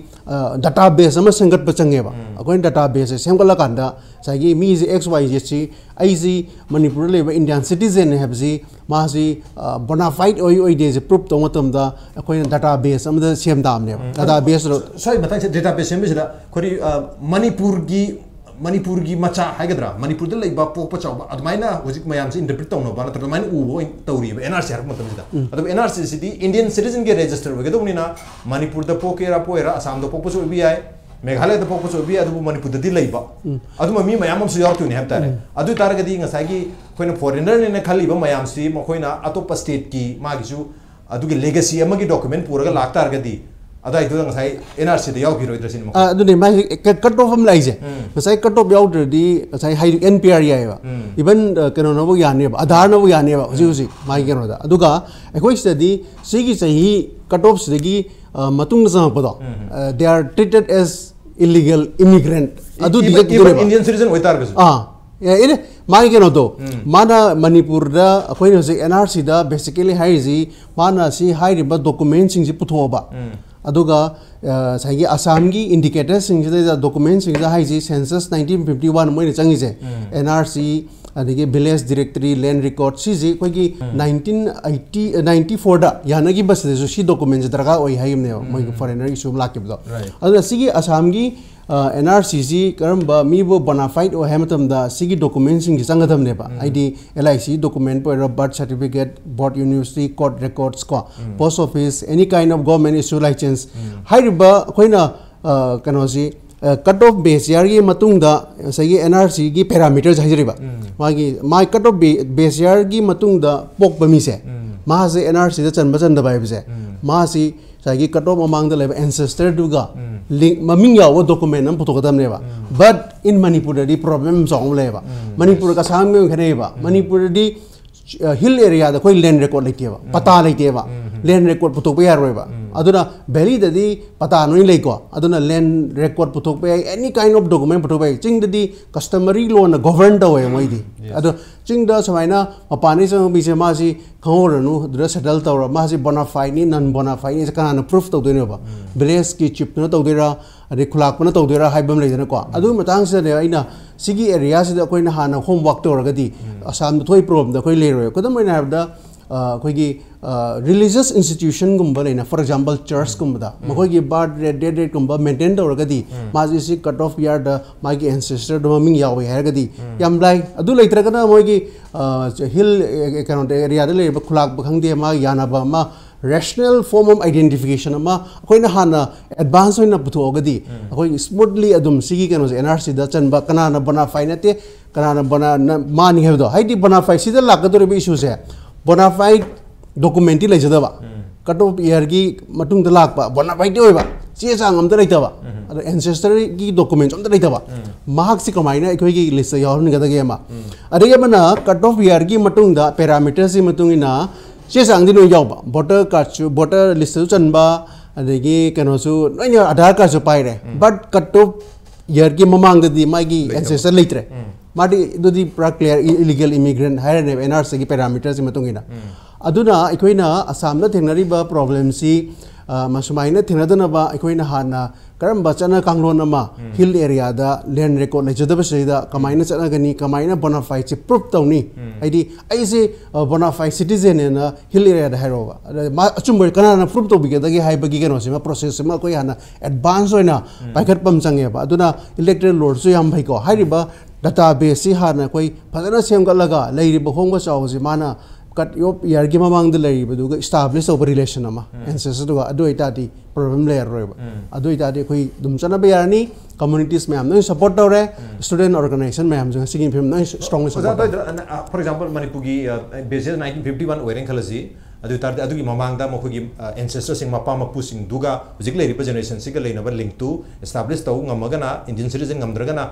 database ama sengat pachange ba akoi database semkala kanda sagi mi xyz si aizi manipur leba indian citizen habzi ma si bona fide oi de proof to matam da akoi database am da sem dam ne database sorry matang database sem bisida khori Manipur gi macha haigadra Manipur da leiba pokpa chawba admaina hojik mayam se interpret tawno bana tar main ubo tawri NRC har matam sida adu NRC city Indian citizen ge register wage do nina Manipur da pokera poera Assam da pokpa so bi ai Meghalaya da pokpa so bi adu Manipur da di leiba adu mi mayam am su yaw tu ne hab tare adu tar ga di nga sai gi koina foreigner ne khali ba mayam si makoina atopa state ki ma gi su adu ge legacy am gi document pura ga lak tar ga di ada itu yang saya NRC itu yau kiro itu sini mak. Aduh nih, masih cut off am lagi je. Saya cut off yau di saya high NPR ya ba. Even kena nabu ya nih ba, Aadhaar nabu ya nih ba, usi masih kena ada. Aduh ka, aku istadi segi sahi cut off segi matung sama pada. They are treated as illegal immigrant. Aduh dia even Indian citizen waitar kesu. Ya ini masih kena tu. Mana Manipur da, aku ini sih NRC da basically high sih, mana sih high riba dokumen sing sih putu ba. Aduga sagi Assam gi indicators sing the documents sing the high census 1951 moi changi je NRC adigi village directory land record si ji koi gi 1994 da yana gi bas de si documents darga oi haim ne moi foreigner issue lak ke do adu sigi Assam gi NRC karamba mi bo bona fide o hamatam da sigi documents sing changadam ne ba ID LIC document po birth certificate board university court records ko post office any kind of government issue license haiba koina kano si cut off base yar gi matung da sagi NRC gi parameters hajriba magi my cut off base yar gi matung da pok ba mi se ma se NRC da chan ba chan da bai ba se ma si sagi cut off among the ancestor duga link maming yaw document nam photo kadam ne ba but in Manipur di problem song le ba Manipur ka sang me khane ba Manipur di hill area da koi land record like ba pata like ba land record putok ba yar ba aduna valley da di pata no lei ko aduna land record putok ba any kind of document putok ba ching da di customary law na govern da way moi di adu ching da samaina mapani sang bi se ma si khawr nu dra settle tawra ma si bona fide ni non bona fide ni kana proof to do ba village ki chip no to dira ade khulak na to dira haibam le jana ko adu matang se ne aina sigi area se da koi na hana homework to ra di Assam thoi problem da koi le ro ko da moi na da koi gi religious institution gumba le na for example church gumba da ma koi gi bar dead gumba maintain to ra di ma ji si cut off yard da ma gi ancestor do ming yaw hai ga di yam lai adu le tra kana moi gi hill account area da le khulak khang de ma yana ba ma rational form of identification ama koina hana advance hoina putho gadi koi smoothly adum sigi kano NRC da chanba kana na bona fide te kana na bona mani hebdo haidi bona fide sida lagadore bi issue se bona fide documenti le jada ba cut off year gi matung da lak ba bona fide oi ba che sang am da lai ta ba ancestry gi documents am da lai ta ba mahak si kamaina koi gi list yaw ni gada ge ma are ye mana cut off year gi matung da parameters si matung ina che sang di no yaw ba voter card chu voter list chu chan ba adegi kano chu noina Aadhaar card chu pai re but cut off year gi mamang di mai gi ancestor leitre madi do di pra clear illegal immigrant hire ne NRC gi parameters matung ina aduna ikoina Assam na thengnari ba problem si masumaina thenadana ba ikoina hana karam bachana kanglon ama hill area da land record lejada basida kamaina chana gani kamaina bona fide chi proof tawni aidi aise bona fide citizen na hill area da hero ma achumber kana na proof to bige da gi hai bagi kano sima process ma koi hana advance hoina paikhat pam change ba aduna electoral lord su yam bhai ko hariba database si hana koi phadana sem galaga leiri ba hongba chaw si mana cut yop year gi mamang de lei bu ga establish over relation ama ancestor ga adu ita di problem layer roi ba adu ita di koi dum chana ba yarni communities me am no support tore student organization me am jang sigin phim no strongly support for example Manipur gi basis 1951 oiren khalasi adu tar adu gi mamang da mo gi ancestors sing mapa mapu sing duga hujik lei representation sig lei na link to establish tau ngamaga na Indian citizen ngamdraga na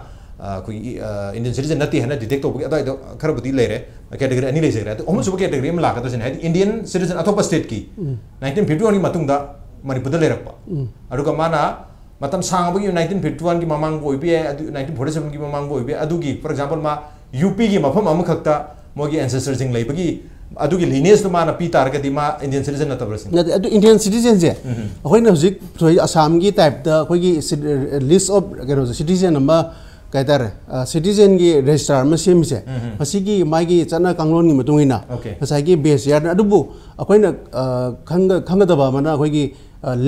Indian citizen nati hana detect to ado kharabudi lere category ani lei jera to omu suba category am laka to sen Indian citizen atopa state ki 1951 ni matung da Manipur da lerakpa aduga mana matam sang bagi 1951 ki mamang boi bi 1947 ki mamang boi bi adu gi for example ma UP gi mafam am khakta mogi ancestors jing lei bagi अदुगी lineage तो माना P तार के दिमा Indian citizen ना तबरसिंग ना अदु Indian citizen जे अखोई ना हुजिक थोड़ी असम की टाइप दा अखोई की list of करो citizen नंबर कहता है citizen की registrar में सेम से मसी की माई की चना कांगलोन की मतुंगी ना मसाई की base यार अदुबो अखोई ना खंग दबा मना अखोई की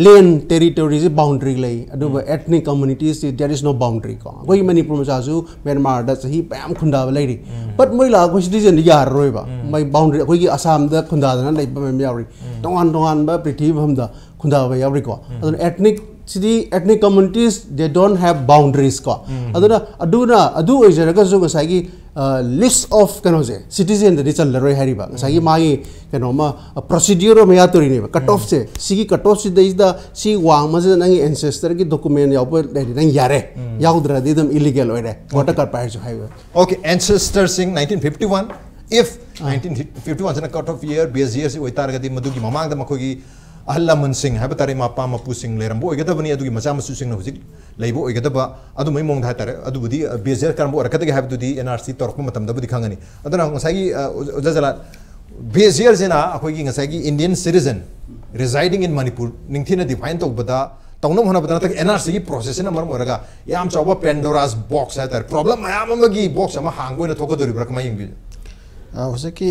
land territory से boundary लई अदुबो ethnic communities there is no boundary को अखोई मणिपुर में जासु म्यांमार दा सही पैम खुंदा लई री but moi la ko citizen यार रोई बा मैं boundary अखोई की असम दा खुंदा ना लई बा मैं यावरी तोंगान बा पृथ्वी हम दा खुंदा बा यावरी को अदु ethnic communities they don't have boundaries ko adu ojaraga so ngasai gi list of kano je citizen de chal roi hariba ngasai gi mai kano ma procedure me ya tori ne cut off se sigi cut off se is the si wang ma je nang ancestor ki document ya po nang yare yaudra de dam illegal oire voter card pa jo hai okay ancestor sing 1951 if 1951 is a cut off year base year se oitar ga di madu gi mamang da makoi अहल्ला Mansing है बतारे मापा मपुसिंग लेरंबो ओइगदबनी अदुगी मचा मसुसिंग न हुजिक लेबो ओइगदबा अदु मै मोंग धातारे अदुबुदी badger करंबो रकतगे हाबदुदी NRC तोरक मतमदबुदी खांगनी अदना ngसाई जजला बेजर जेना अखोगी ngसाई Indian citizen residing in Manipur निंगथिना डिफाइन तौबदा तौनम होना बदना तक एनआरसी की प्रोसेस न मरम ओरगा याम चौबा पेंडोरास बॉक्स है तर प्रॉब्लम मयाम अमगी बॉक्स अमा हांगोय न थोकदोरि ब्रकमा यिंगबि होसकी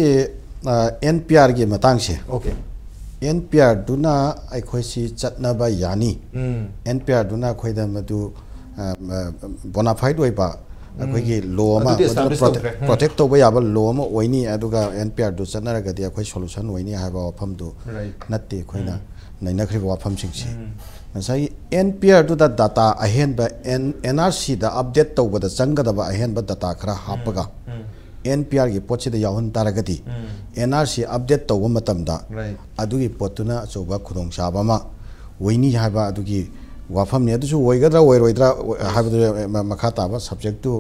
एनपीआर की मतंग से ओके NPR दुना अखोसी चटनबा यानी NPR दुना अखोइदा मदु बोनाफाइड ओइबा अखोइगी लॉ मा प्रोटेक्ट तोबा याबा लॉ मा ओइनी अदुगा NPR दु चटनरगदि अखोइ सोल्यूशन ओइनी हाबा वफम दु नत्ते अखोइना नैनखरिबा वफम सिंगसी नसाई NPR दु दा डाटा अहेनबा NRC दा अपडेट तोबदा चंगदबा अहेनबा डाटा खरा हापगा NPR की पोचे द यावन तारगति NRC अपडेट तौबा मतमदा अदुगी पोतुना चौबा खुदोंग चाबामा वइनी हाबा अदुगी वाफम ने अदुसु ओइगद्रा ओइरोइद्रा हाबदु मखा ताबा subject to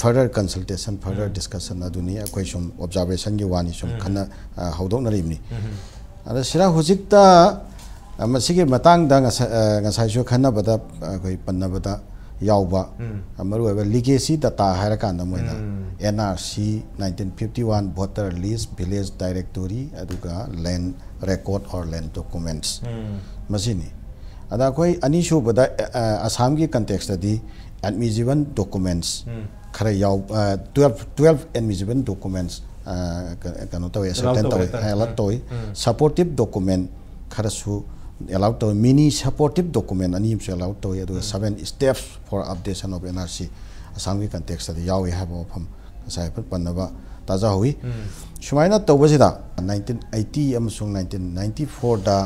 further consultation further discussion अदुनी अखोइ सुम ऑब्जर्वेशन की वानी सुम खना हौदोंनरिमनी अदा सिरा हुजिकता मसिगे मतांग दा ngसाइसु खनाबदा अखोइ पन्नबदा यावबा अमरुवा लीगेसी डाटा हायरकान मोइना NRC 1951 voter list village directory aduga land record or land documents masini ada koi anishu bada assam ki context adi admissible documents khara yaw 12 admissible documents kanu tawe certain tawe halat toy supportive document khara su allowed to mini supportive document ani so allowed to 7 steps for updation of NRC assam ki context adi yaw have of sai pat panaba taja hui sumaina tawbasida 1980 amasung 1994 da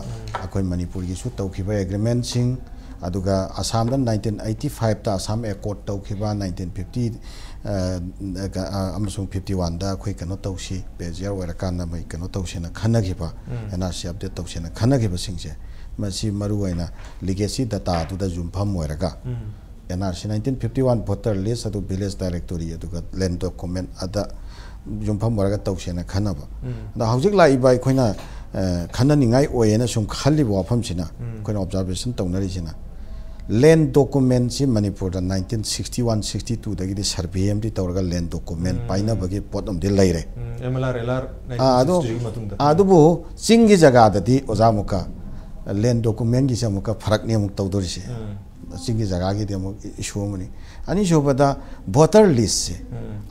akoi manipur gi su tawkhiba agreement sing aduga assam da 1985 ta assam accord tawkhiba 1950 amasung 51 da akoi kano tawsi bejer wera kana mai kano tawsena khanaghiba NRC update tawsena khanaghiba singse masi maruaina legacy data tu da jumpham weraga NRC 1951 voter list adu village directory adu land document ada jumpham waraga tawsena khanaba da hojik lai bai khoina khana ningai oyena sum khali bo pham sina khoina observation tawnari sina land document si manipur da 1961 62 dagi di survey md tawraga land document paina bagi potom de laire MLR adu bo singi jaga da di ojamuka land document gi samuka farak ne muk tawdori se singi jaga gi de muk issue mani ani shobada voter list se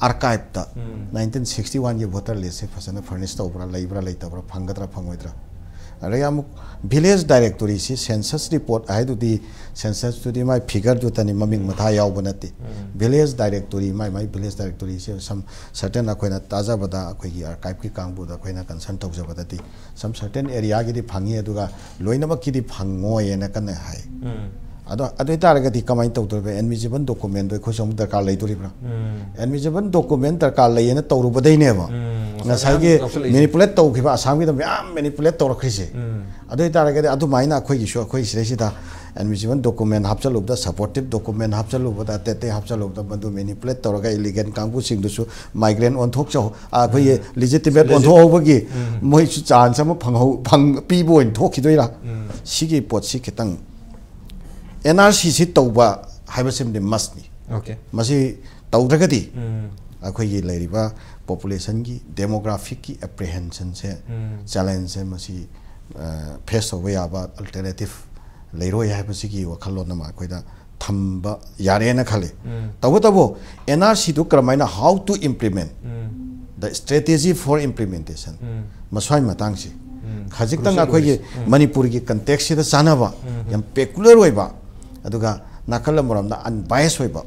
archive ta 1961 ye voter list se fasana furnish tawbra laibra laitabra phangadra phangwidra are amuk village directory si census report ai du di census to di my figure du tani maming matha yaw banati village directory my village directory se some certain akoina taja bada akoi gi archive ki kangbu da koina concern tawja badati some certain area gi di phangi aduga loinama ki di phangoi ena kan hai ado taragati kamai tawdorbe admissible document do khosam darkar leidoribra admissible document darkar leina tawrubadai neba ngasage manipulate tawkhiba assam gi da manipulate tawrakhrise ado taragati adu maina khoi gi so khoi sida admissible document hapchalubda supportive document hapchalubda tete hapchalubda bandu manipulate tawraga illegal kangbu singdusu migrant on thok chaw khoi legitimate on thobagi moi chu chance am phang pi boin thokhidoira sigi pot si kitang NRC si tauba haibasim de masni okay masi taudragadi अखोई लेरिबा population की demographic की apprehension से challenge से मसी face over याबा alternative लेरो या है बसी की वखलो नमा कोई दा थम्बा यारे न खाले तबो NRC तो क्रमाइना how to implement the strategy for implementation मसवाई Matang से खाजिक तंग अखोई मणिपुर की context से सानाबा यम peculiar होइबा अदुगा नाकल मरमदा अनबायस होइबा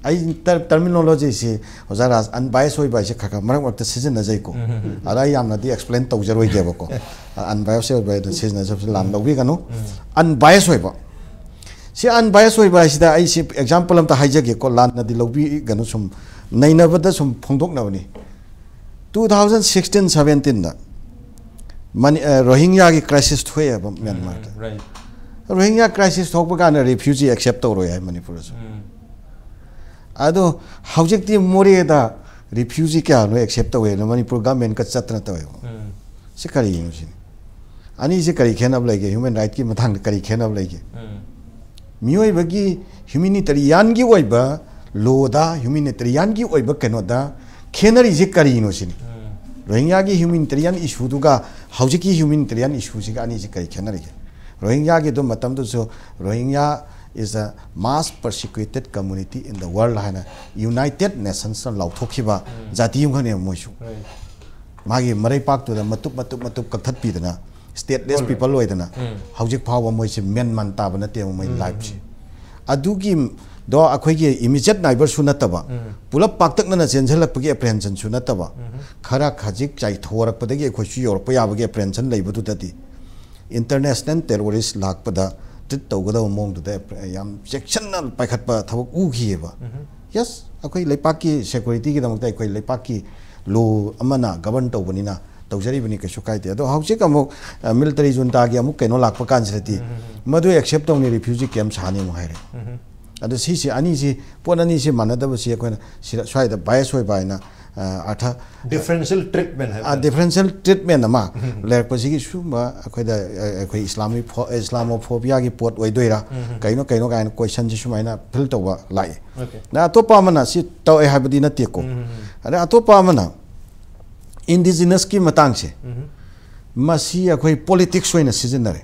आई टर्मिनोलॉजी से हजारा अनबायस होइबा से खका मरक मरक सिजन नजैको अरा यामना दि एक्सप्लेन तौजरोय गेबको अनबायस होइबा द सिजन सब लाम लौबी गनो अनबायस होइबा से अनबायस होइबा सिदा आई से एग्जांपल हम त हाइजगे को लान नदि लौबी गनो सुम नैनबदा सुम फोंदोकनबनी 2016 17 दा रोहिंग्या की क्राइसिस थोयबा म्यांमार राइट रोहिंग्या क्राइसिस थोक गाना रिफ्यूजी एक्सेप्ट तौरो है मणिपुर अदो हौजिकती मोरेदा रिफ्यूजी क्या नो एक्सेप्ट तौए मणिपुर गवर्नमेंट का चतना तौए से करी यूसी अनि से करी खेनब लेगे ह्यूमन राइट की मथांग करी खेनब लेगे मियोय बगी ह्यूमैनिटेरियन की ओइबा लोदा ह्यूमैनिटेरियन की ओइबा केनोदा खेनरी जे करी नो सिनी रोहिंग्या की ह्यूमैनिटेरियन इशू दुगा हौजिकी ह्यूमैनिटेरियन इशू से अनि से करी खेनरी Rohingya की तो मतलब तो जो Rohingya is a mass persecuted community in the world है ना United Nations ने लाउथोखिबा जातियों का ने मोशु मागी मरे पाक तो दा मतुप कथत पी देना stateless people लोग देना हाउजिक पाव मोशे मेन मनता बना ते मोई लाइफ से अदुगी दो अखोई के immediate neighbor सुनतबा पुलप पाक तक ना चेंजल पगे apprehension सुनतबा खरा खाजिक चाइ थोरक पदगे अखोई चु यूरोप याबगे apprehension लेबदु तती international terrorist lakpada tit tawgada mong de yam sectional paikhatpa thawak u khieba yes akoi lepaki security ki damta akoi lepaki lo amana govern tawbanina tawjari bani ka sukai te ado hauche ka mo military junta gi amuk keno lakpa kan srati madu accept tawni refugee camp sani mo haire ado si ani si ponani si manada si akoi swai da bias hoi baina आथा differential treatment है differential treatment ना लेर पसी की शुमा कोई Islamophobia की pot वही दोइरा कहीं का क्वेश्चन जिसु में ना फिल तो वा लाई ना तो पामना सी तो है बदी ना तेको अरे तो पामना indigenous की मतंग से मसी कोई politics होइना सीजन रे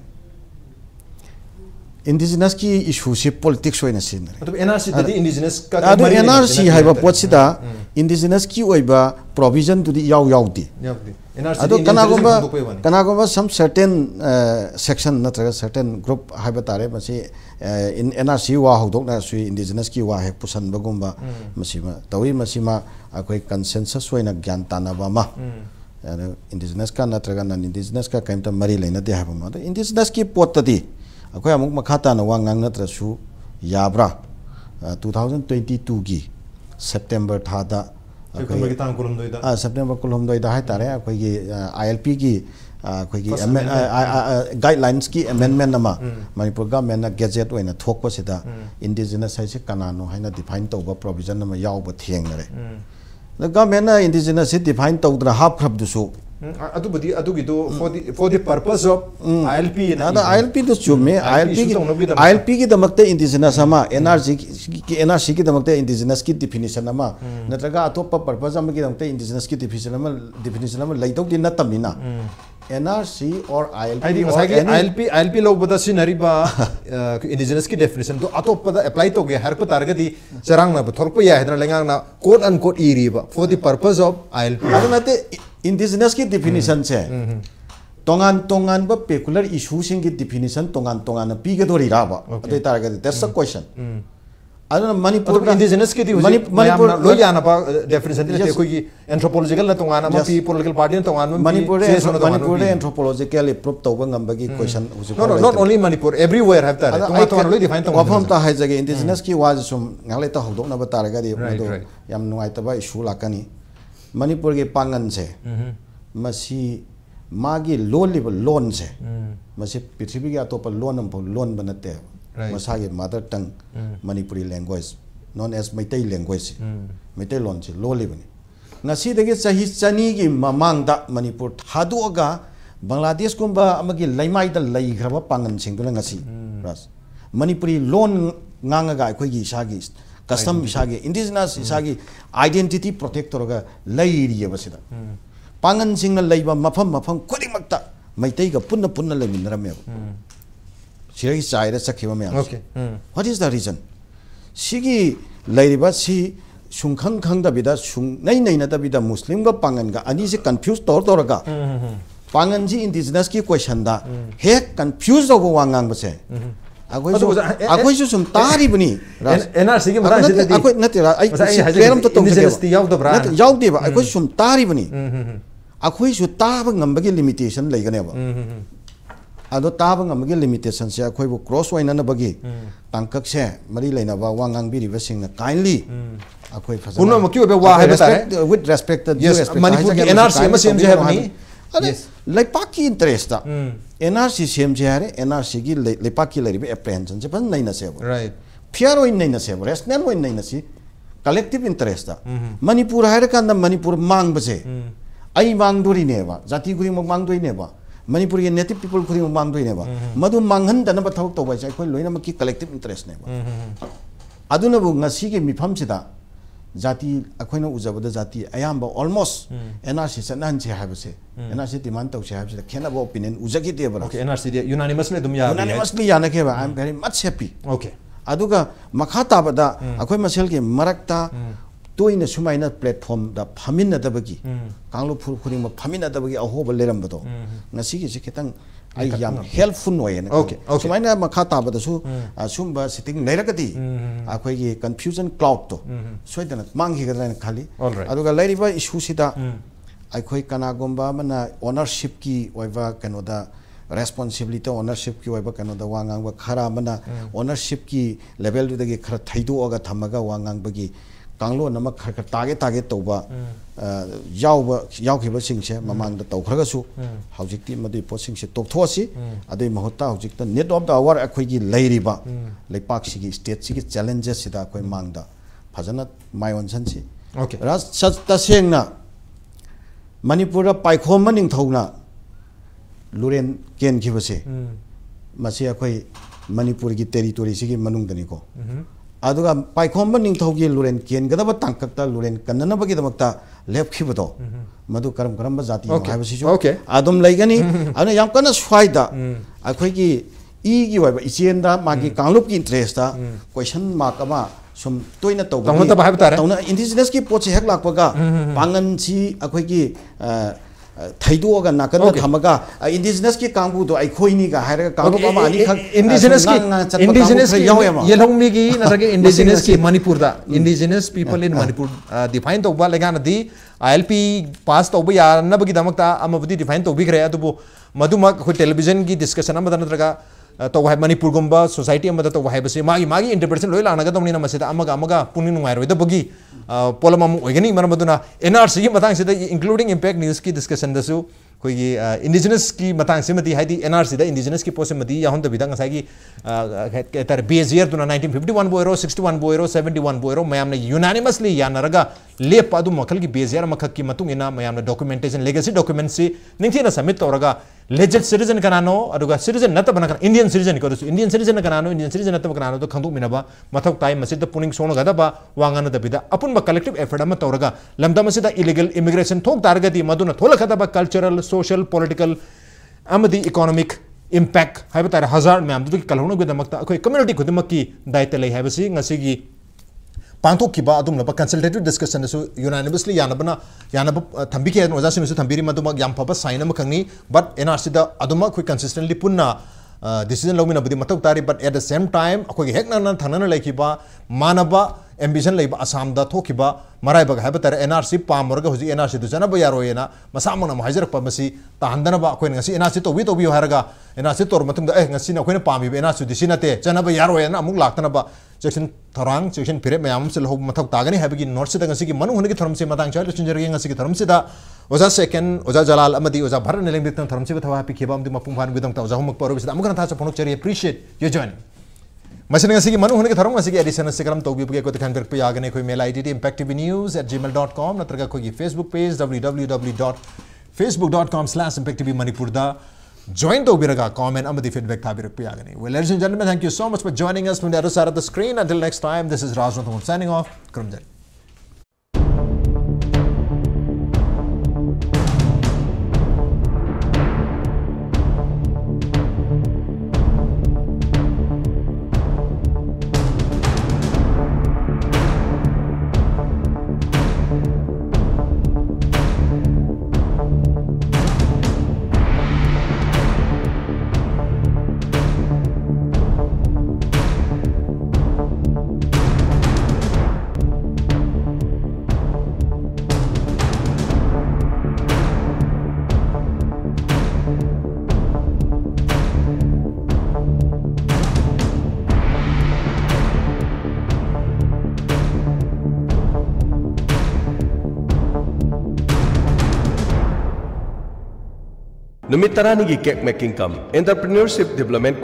indigenous की issue से politics होइना सीजन रे मतलब NRC तदी indigenous का NRC है बा पोट सिदा indigenous की ओइबा provision to the yaw दी अदो कनागोबा some certain section नत्रगा certain group है बतारे मसी in NRC वा होदोकना सुई indigenous की वा है पुसन बगुम्बा मसीमा तवी मसीमा कोई consensus होइना ज्ञान तानाबा मा indigenous का नत्रगा नन indigenous का कहीं तो मरी लेना दे है बमा तो indigenous की पोट तदी अकोई अमुक मखाता न वांगांग नत्रसु याब्रा 2022 की September थादा September कुलुमदोइदा है तारे अकोई की ILP की अकोई की guidelines की amendment नमा मणिपुर गवर्नमेंट ना गैजेट ओइना थोकपा सिदा indigenous है से कनानो है ना define तौबा provision नमा यावबा थियंगरे द गवर्नमेंट ना indigenous से define तौद्रा हाफ खरबदुसु for the purpose of ILP ना ILP तो चुमे ILP की दमकते indigenous अमा NRC की दमकते indigenous की definition अमा नत्रगा अतोप्पा purpose अमा की दमकते indigenous की definition अमा लाइटों की न तमिना NRC और ILP लोग बता सिनरीबा indigenous की definition तो अतोप्पा apply तो गया हर को तारगती चरांग ना बथोर को या है ना लेंगा ना quote unquote ईरीबा for the purpose of ILP अगर नाते indigenous की definition से तोंगान ब peculiar issue सिंग की definition तोंगान पी के दोरी राबा अतः तारगती that's a question अदुना Manipur indigenous की मणिपुर लो याना पा definition दिले कोई anthropological ना तोंगान में पी political party ना तोंगान में मणिपुर anthropological proof तो बंगम बगी question no not only Manipur everywhere have that तोंगान low define तोंगान वफम ता है जगह indigenous की वाज सुम नाले ता होदोक ना बतारगती याम नुआई तबा issue लाकनी मणिपुर के पांगन से मसी मागी लोन से मसी पृथ्वी के अतोप लोन बनते हैं मसागे mother tongue Manipuri language known as Meitei language Meitei लोन से लोलिबनी नसी दगे सही चनी की ममांगदा मणिपुर थादोगा बांग्लादेश कुंबा अमगी लैमाइदा लैग्रबा पांगन सिंगदुना ngasi मणिपुरी लोन ngangaga अखोगी सागी custom isagi indigenous isagi identity protect toroga lairi yebasida pangan singna leiba mafam kodimakta maitai ga punna leminrame siragi chaira sakhiba me okay what is the reason sigi lairiba si sungkhang khang da bida sung nai na da bida muslim ga pangan ga ani se confused toraga pangan ji indigenous ki question da he confused over wangang base agoi su sum tari bani NRC ki mara sida agoi natira ai clearam to indigenous ti yaw da bra nat yaw de ba agoi sum tari bani agoi su ta ba ngam ba gi limitation lai gane ba ado ta ba ngam gi limitation se agoi bu cross waina na bagi tangkak se mari laina ba wangang bi ri ba sing na kindly agoi phajana unno ma ki be wa hai ba with respect to yes manipur ki NRC ma sem je habni yes leipaki interest da NRC sem je hare NRC gi leipaki lari be apprehension je ban nai na se right fear oin nai na se rational oin nai na si collective interest da manipur hare kan da manipur mang ba se ai mang dori ne ba jati guri mang doi ne ba manipur ge native people guri mang doi ne ba madu manghan da na ba thok to ba sai khoi loina ma ki collective interest ne ba aduna bu ngasi ge mifam sida jati akhoi na ujabada jati ayamba almost NRC sanan che habase NRC demand tau che habase khena bo opinion ujagi de ba okay NRC unanimously dum ya unanimously ya na ke ba I am very much happy okay aduga makha ta bada akhoi masel ge marakta toina sumaina platform da phamin na da bagi kanglo phur khuring ma phamin na da bagi ahoba leram bado ngasi gi se ketang ai yam helpful noy na okay sumaina makha ta bada su sumba sitting lerakati akhoi ge confusion cloud to soidana manghi ga na khali aduga lairiba issue sida akhoi kana gomba mana ownership ki oiba kano da responsibility ownership ki oiba kano da wangang ba khara mana ownership ki level du da ge khara thaido aga thamaga wangang bagi kanglo nama khar tage toba yaukhiba singse mamang da tawkhraga su haujikti madi posing se tokthosi adai mahota haujikta net of the hour akhoi gi leiriba leipak sigi state sigi challenges sida akhoi mangda phajana mayon sansi okay ras ta sengna manipura paikhom maning thona luren ken khibase masi akhoi manipur gi territory sigi manung dani ko aduga paikhom ning thogi luren ken gadaba tangkakta luren kanna bagi damakta lepkhibado madu karam ba jati hai basi adum laigani ana yam kana swaida akhoi gi e gi waiba ichenda magi kanglup ki interest da question mark ama sum toina to tawna indigenous ki poche hek lakpaga pangan chi akhoi gi thaidoga nakan thamaga indigenous ki kangbu do ai khoini ga haira kangbu ama ani khak indigenous ki yelongmi gi narage indigenous ki manipur da indigenous people in manipur define to ba legana di ILP pass to ba ya na bagi damakta amabudi define to bigre adu maduma khoi television ki discussion amada natraga to hai manipur gomba society amada to hai base magi interpretation loi lana ga domni na masida amaga punin ngai roi da bagi polamam oigani maramaduna NRC gi matang sida including impact news ki discussion da su koi indigenous ki matang semati haidi NRC da indigenous ki posemati ya hon da bidang sai gi tar base year tuna 1951 boiro 61 boiro 71 boiro mayam na unanimously ya naraga lep adu makal ki base year makhak ki matung ina mayam na documentation legacy documents si ningthi na submit toraga legit citizen kanano aduga citizen nata banaka Indian citizen ko Indian citizen kanano Indian citizen nata kanano to khangdu minaba mathok tai masid puning sono gada ba wangana da bida apun ba collective effort ama toraga lamda masida illegal immigration thok targati maduna thola khada ba cultural social political amadi economic impact haiba tar hazard ma'am du ki kalhona gada makta akoi community khudamaki daita lei haiba si ngasi gi Pantok kiba adum laba consultative discussion so unanimously yanabana thambi ke oja simu thambiri maduma yam phaba sign am khangni but NRC da aduma khoi consistently punna decision lomina budi matak tari but at the same time akoi hek na thanana laikiba manaba ambition leiba Assam da thokiba marai ba haiba tar NRC pamorga hoji NRC du jana ba yaroyena masamana mahajir pa masi tahandana ba akoi ngasi NRC to bi haraga NRC tor matung da ngasi na akoi pami NRC disina te jana ba yaroyena amuk laktana ba section tharang section pire mayam sel ho mathok tagani habigi north sida ngasi ki manu hungi tharam se matang chal chinjari ngasi ki tharam sida oja second oja jalal amadi oja bharat neleng dik tharam se thawa happy kheba amdi mapung phan bidang ta oja homak paro sida amukana tha sa ponok chari appreciate you join masin ngasi ki manu hungi tharam ngasi ki edition se karam tobi buge ko than ber pe agane koi mail id impactvnews@gmail.com natraga koi Facebook page www.facebook.com/impactvmanipur da join tobiraga comment amadi feedback thabirak piyagani. Well, ladies and gentlemen, thank you so much for joining us from the other side of the screen. Until next time, this is Raj Nongthombam signing off. Kurumjari. Numit 10 gi cake making kam entrepreneurship development